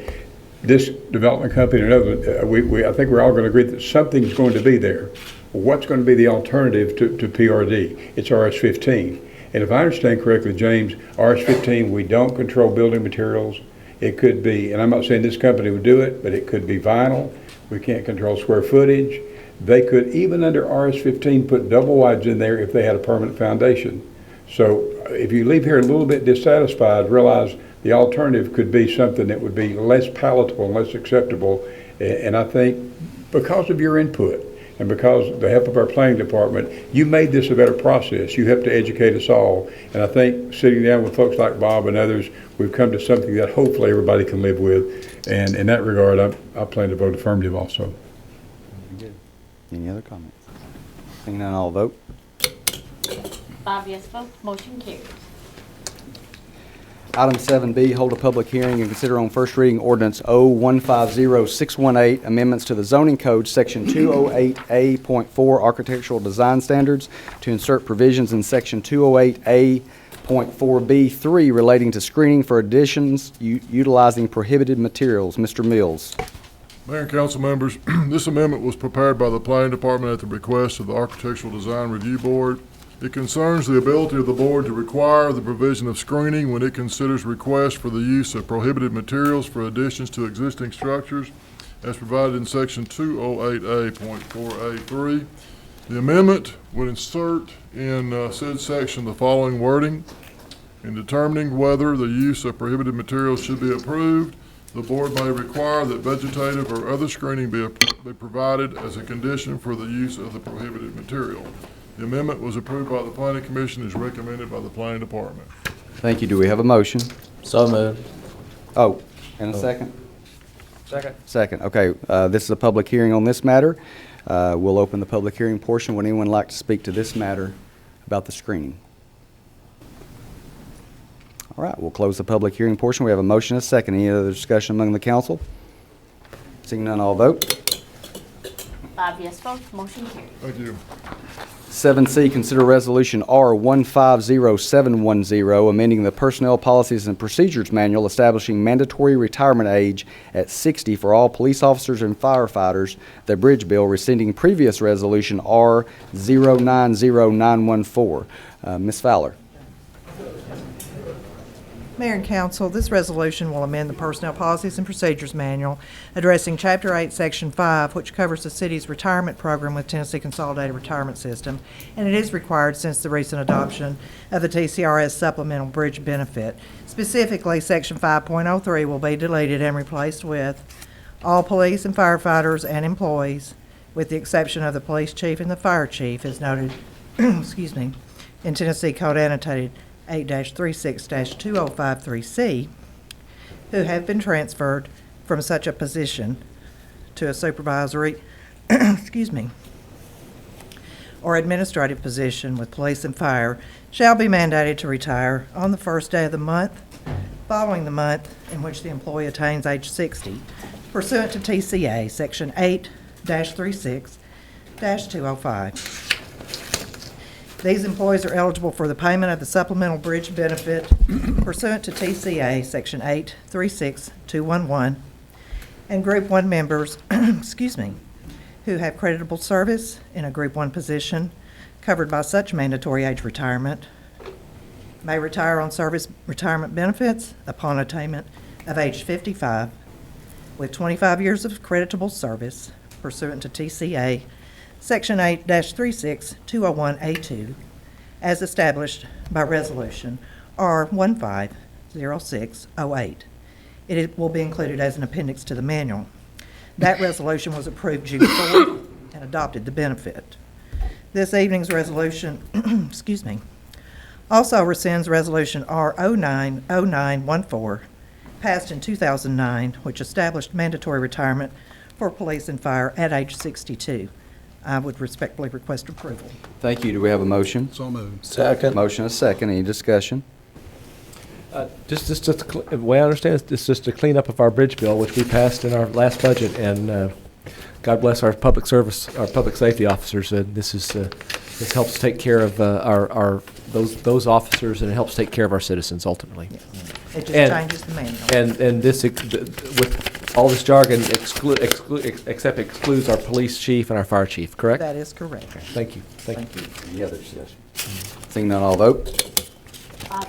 this development company and others, I think we're all going to agree that something's going to be there. What's going to be the alternative to PRD? It's RS-15. And if I understand correctly, James, RS-15, we don't control building materials. It could be, and I'm not saying this company would do it, but it could be vinyl. We can't control square footage. They could, even under RS-15, put double wides in there if they had a permanent foundation. So if you leave here a little bit dissatisfied, realize the alternative could be something that would be less palatable and less acceptable. And I think because of your input and because of the help of our planning department, you made this a better process. You helped to educate us all. And I think sitting down with folks like Bob and others, we've come to something that hopefully everybody can live with. And in that regard, I plan to vote affirmative also. Good. Any other comments? Seeing none, I'll vote. 5 yes votes, motion carries. Item 7B, hold a public hearing and consider on first reading ordinance O150618, amendments to the zoning code, section 208A.4, architectural design standards, to insert provisions in section 208A.4B3 relating to screening for additions utilizing prohibited materials. Mr. Mills. Mayor and council members, this amendment was prepared by the planning department at the request of the Architectural Design Review Board. It concerns the ability of the board to require the provision of screening when it considers requests for the use of prohibited materials for additions to existing structures as provided in section 208A.4A3. The amendment would insert in said section the following wording. In determining whether the use of prohibited materials should be approved, the board may require that vegetative or other screening be provided as a condition for the use of the prohibited material. The amendment was approved by the Planning Commission and is recommended by the Planning Department. Thank you. Do we have a motion? So moved. Oh, and a second? Second. Second. Okay. This is a public hearing on this matter. We'll open the public hearing portion. Would anyone like to speak to this matter about the screening? All right. We'll close the public hearing portion. We have a motion and a second. Any other discussion among the council? Seeing none, I'll vote. 5 yes votes, motion carries. Thank you. 7C, consider resolution R150710, amending the Personnel Policies and Procedures Manual establishing mandatory retirement age at 60 for all police officers and firefighters, the bridge bill, rescinding previous resolution R090914. Ms. Fowler. Mayor and Council, this resolution will amend the Personnel Policies and Procedures Manual addressing Chapter 8, Section 5, which covers the city's retirement program with Tennessee Consolidated Retirement System, and it is required since the recent adoption of the TCRS Supplemental Bridge Benefit. Specifically, Section 5.03 will be deleted and replaced with all police and firefighters and employees, with the exception of the police chief and the fire chief, as noted excuse me, in Tennessee Code Annotated 8-36-2053C, who have been transferred from such a position to a supervisory excuse me, or administrative position with police and fire, shall be mandated to retire on the first day of the month following the month in which the employee attains age 60, pursuant to TCA Section 8-36-205. These employees are eligible for the payment of the supplemental bridge benefit pursuant to TCA Section 8-36-211, and Group 1 members excuse me, who have creditable service in a Group 1 position covered by such mandatory age retirement may retire on service retirement benefits upon attainment of age 55 with 25 years of creditable service pursuant to TCA Section 8-36-201A2 as established by Resolution R150608. It will be included as an appendix to the manual. That resolution was approved June 4th and adopted the benefit. This evening's resolution, excuse me, also rescinds Resolution R090914, passed in 2009, which established mandatory retirement for police and fire at age 62. I would respectfully request approval. Thank you. Do we have a motion? So moved. Second. Motion is second. Any discussion? The way I understand it, it's just a cleanup of our bridge bill, which we passed in our last budget, and God bless our public safety officers. This helps take care of those officers, and it helps take care of our citizens ultimately. It just changes the manual. And this, with all this jargon, excludes our police chief and our fire chief, correct? That is correct. Thank you. Thank you. Any other discussion? Seeing none, all vote.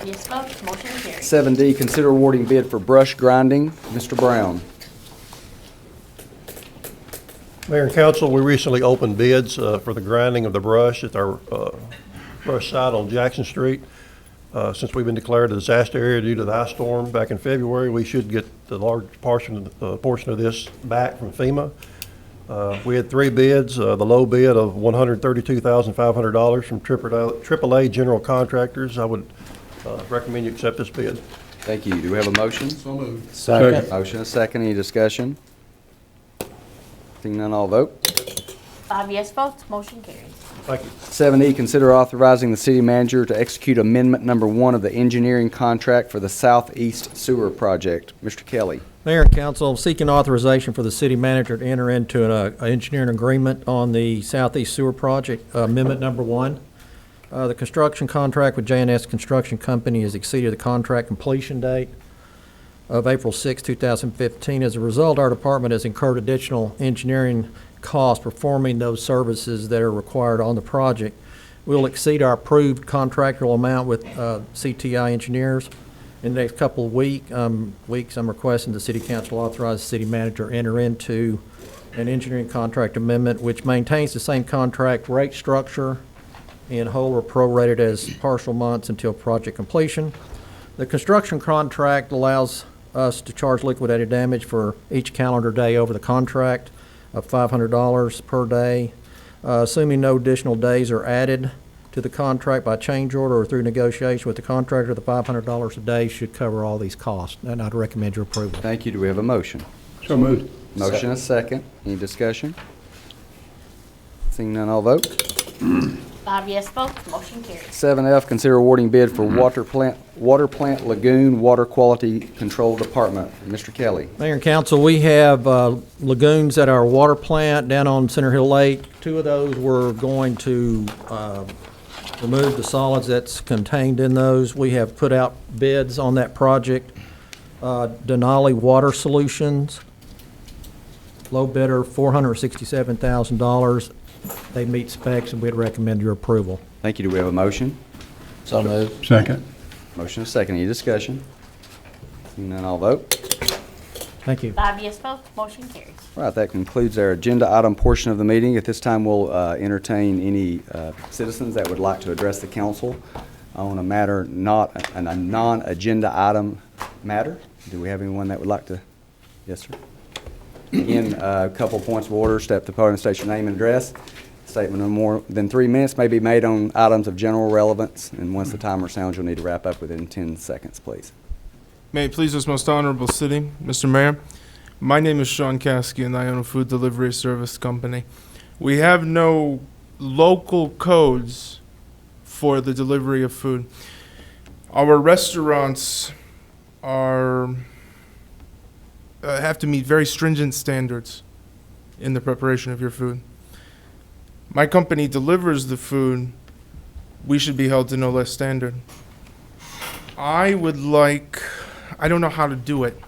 Yes vote, motion carries. 7D, consider awarding bid for brush grinding. Mr. Brown. Mayor and council, we recently opened bids for the grinding of the brush at our brush site on Jackson Street. Since we've been declared a disaster area due to the ice storm back in February, we should get the large portion of this back from FEMA. We had 3 bids, the low bid of $132,500 from AAA General Contractors. I would recommend you accept this bid. Thank you. Do we have a motion? So moved. Second. Motion is second. Any discussion? Seeing none, all vote. 5 yes votes, motion carries. Thank you. 7E, consider authorizing the city manager to execute amendment number 1 of the engineering contract for the Southeast Sewer Project. Mr. Kelly. Mayor and council, I'm seeking authorization for the city manager to enter into an engineering agreement on the Southeast Sewer Project, amendment number 1. The construction contract with J&S Construction Company has exceeded the contract completion date of April 6, 2015. As a result, our department has incurred additional engineering costs performing those services that are required on the project. We'll exceed our approved contractual amount with CTI engineers. In the next couple of weeks, I'm requesting the city council authorize the city manager enter into an engineering contract amendment which maintains the same contract rate structure in whole or prorated as partial months until project completion. The construction contract allows us to charge liquidated damage for each calendar day over the contract of $500 per day. Assuming no additional days are added to the contract by change order or through negotiation with the contractor, the $500 a day should cover all these costs, and I'd recommend your approval. Thank you. Do we have a motion? So moved. Motion is second. Any discussion? Seeing none, all vote. 5 yes votes, motion carries. 7F, consider awarding bid for water plant lagoon water quality control department. Mr. Kelly. Mayor and council, we have lagoons at our water plant down on Center Hill Lake. 2 of those we're going to remove the solids that's contained in those. We have put out bids on that project. Denali Water Solutions, low bidder, $467,000. They meet specs, and we'd recommend your approval. Thank you. Do we have a motion? So moved. Second. Motion is second. Any discussion? Seeing none, all vote. Thank you. 5 yes votes, motion carries. Right, that concludes our agenda item portion of the meeting. At this time, we'll entertain any citizens that would like to address the council on a matter not a non-agenda item matter. Do we have anyone that would like to? Yes, sir. Again, a couple points of order. Step to the podium, state your name and address. Statement no more than 3 minutes may be made on items of general relevance, and once the timer sounds, you'll need to wrap up within 10 seconds, please. May it please this most honorable city, Mr. Mayor. My name is Sean Caskey, and I own a food delivery service company. We have no local codes for the delivery of food. Our restaurants have to meet very stringent standards in the preparation of your food. My company delivers the food. We should be held to no less standard. I don't know how to do it,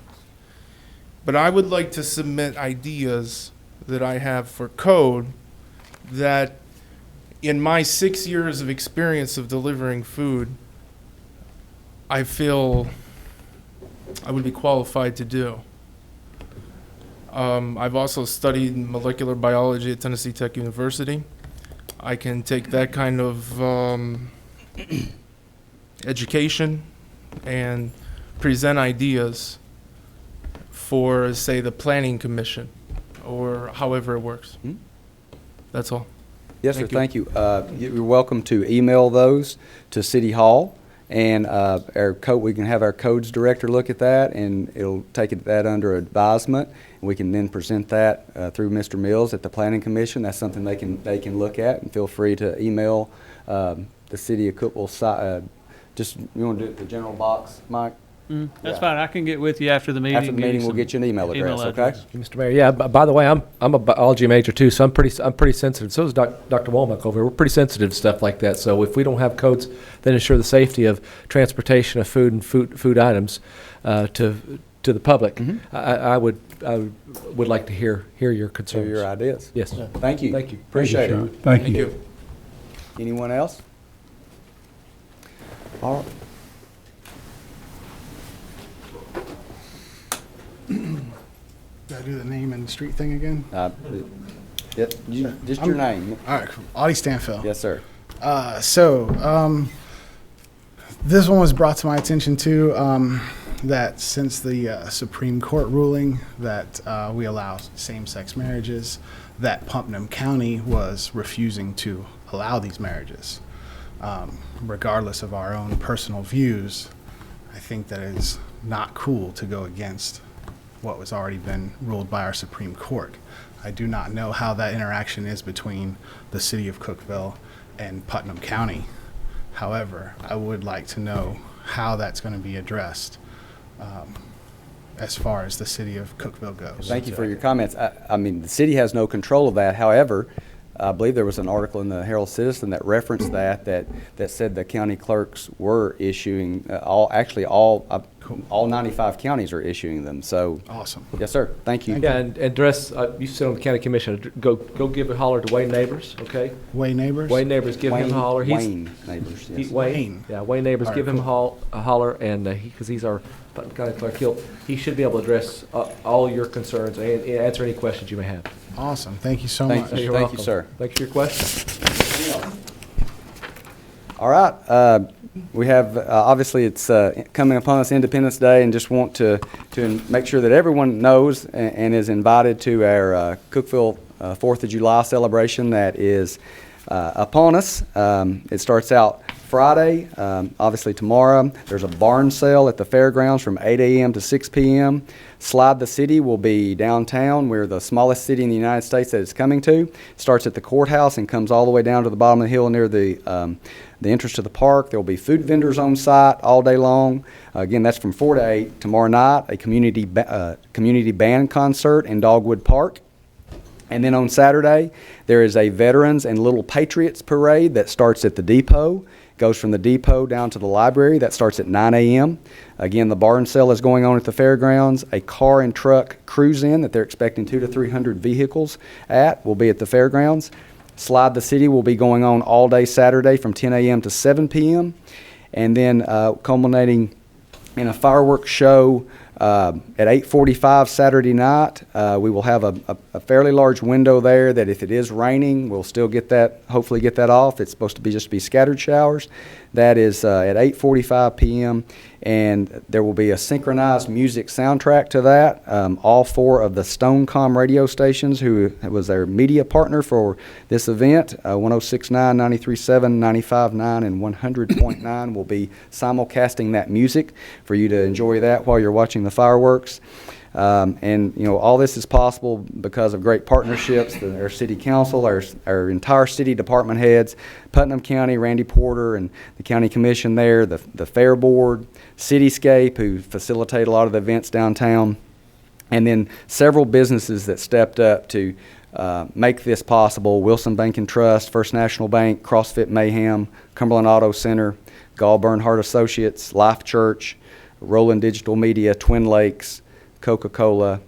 but I would like to submit ideas that I have for code that in my 6 years of experience of delivering food, I feel I would be qualified to do. I've also studied molecular biology at Tennessee Tech University. I can take that kind of education and present ideas for, say, the Planning Commission, or however it works. That's all. Yes, sir, thank you. You're welcome to email those to City Hall, and we can have our codes director look at that, and it'll take that under advisement, and we can then present that through Mr. Mills at the Planning Commission. That's something they can look at, and feel free to email the City of Cookeville. Just, you want to do it the general box, Mike? That's fine. I can get with you after the meeting. After the meeting, we'll get you an email address, okay? Mr. Mayor, yeah, by the way, I'm a biology major too, so I'm pretty sensitive. So is Dr. Womack over here. We're pretty sensitive to stuff like that. So if we don't have codes that ensure the safety of transportation of food and food items to the public, I would like to hear your concerns. Hear your ideas. Yes. Thank you. Thank you. Appreciate it. Thank you. Anyone else? All right. Did I do the name and street thing again? Just your name. All right, cool. Audie Stanfield. Yes, sir. This one was brought to my attention too, that since the Supreme Court ruling that we allow same-sex marriages, that Putnam County was refusing to allow these marriages. Regardless of our own personal views, I think that it is not cool to go against what was already been ruled by our Supreme Court. I do not know how that interaction is between the city of Cookeville and Putnam County. However, I would like to know how that's going to be addressed as far as the city of Cookeville goes. Thank you for your comments. I mean, the city has no control of that. However, I believe there was an article in the Herald Citizen that referenced that said the county clerks were issuing all 95 counties are issuing them. So awesome. Yes, sir. Thank you. Yeah, and address. You sit on the county commission. Go give a holler to Wayne Neighbors. Okay. Wayne Neighbors. Wayne Neighbors, give him a holler. Wayne Neighbors. Yes. Wayne. Yeah, Wayne Neighbors, give him a holler, and because he's our Putnam County clerk, he should be able to address all your concerns and answer any questions you may have. Awesome. Thank you so much. Thank you, sir. Thanks for your question. All right. We have, obviously, it's coming upon us Independence Day, and just want to make sure that everyone knows and is invited to our Cookeville 4th of July celebration that is upon us. It starts out Friday, obviously tomorrow. There's a barn sale at the fairgrounds from 8 a.m. to 6 p.m. Slide the City will be downtown. We're the smallest city in the United States that it's coming to. It starts at the courthouse and comes all the way down to the bottom of the hill near the entrance to the park. There will be food vendors on site all day long. Again, that's from 4 to 8. Tomorrow night, a community band concert in Dogwood Park. And then on Saturday, there is a Veterans and Little Patriots parade that starts at the depot. Goes from the depot down to the library. That starts at 9 a.m. Again, the barn sale is going on at the fairgrounds. A car and truck cruise-in that they're expecting 200 to 300 vehicles at will be at the fairgrounds. Slide the City will be going on all day Saturday from 10 a.m. to 7 p.m. And then culminating in a fireworks show at 8:45 Saturday night. We will have a fairly large window there that if it is raining, we'll still hopefully get that off. It's supposed to be just scattered showers. That is at 8:45 p.m. And there will be a synchronized music soundtrack to that. All 4 of the Stonecom radio stations, who was their media partner for this event, 106.9, 93.7, 95.9, and 100.9 will be simulcasting that music for you to enjoy that while you're watching the fireworks. And all this is possible because of great partnerships. Our city council, our entire city department heads, Putnam County, Randy Porter, and the county commission there, the fair board, Cityscape, who facilitate a lot of the events downtown, and then several businesses that stepped up to make this possible: Wilson Bank and Trust, First National Bank, CrossFit Mayhem, Cumberland Auto Center, Gall Bernhardt Associates, Life Church, Roland Digital Media, Twin Lakes, Coca-Cola,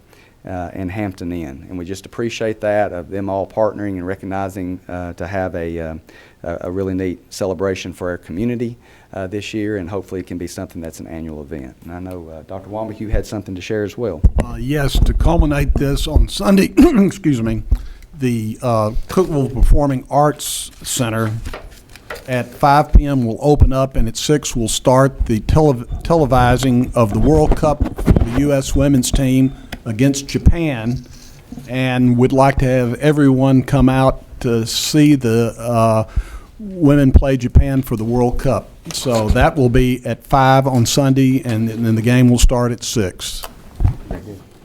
and Hampton Inn. And we just appreciate that, of them all partnering and recognizing to have a really neat celebration for our community this year, and hopefully it can be something that's an annual event. And I know, Dr. Wambach, you had something to share as well. Yes, to culminate this on Sunday, excuse me, the Cookeville Performing Arts Center at 5 p.m. will open up, and at 6 will start the televising of the World Cup for the U.S. women's team against Japan, and would like to have everyone come out to see the women play Japan for the World Cup. So that will be at 5 on Sunday, and then the game will start at 6.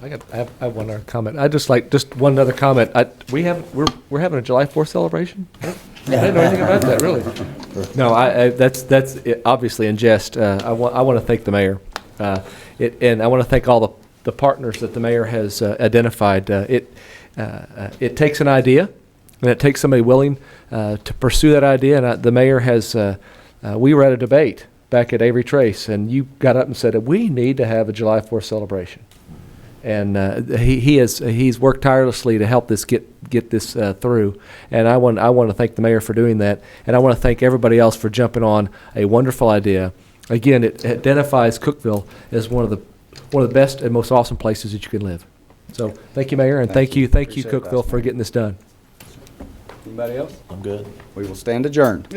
I have one other comment. Just one other comment. We're having a July 4th celebration. I didn't know anything about that, really. No, that's obviously in jest. I want to thank the mayor, and I want to thank all the partners that the mayor has identified. It takes an idea, and it takes somebody willing to pursue that idea. And the mayor has. We were at a debate back at Avery Trace, and you got up and said, we need to have a July 4th celebration. And he's worked tirelessly to help this get this through. And I want to thank the mayor for doing that. And I want to thank everybody else for jumping on a wonderful idea. Again, it identifies Cookeville as one of the best and most awesome places that you can live. So thank you, Mayor, and thank you, Cookeville, for getting this done. Anybody else? I'm good. We will stand adjourned.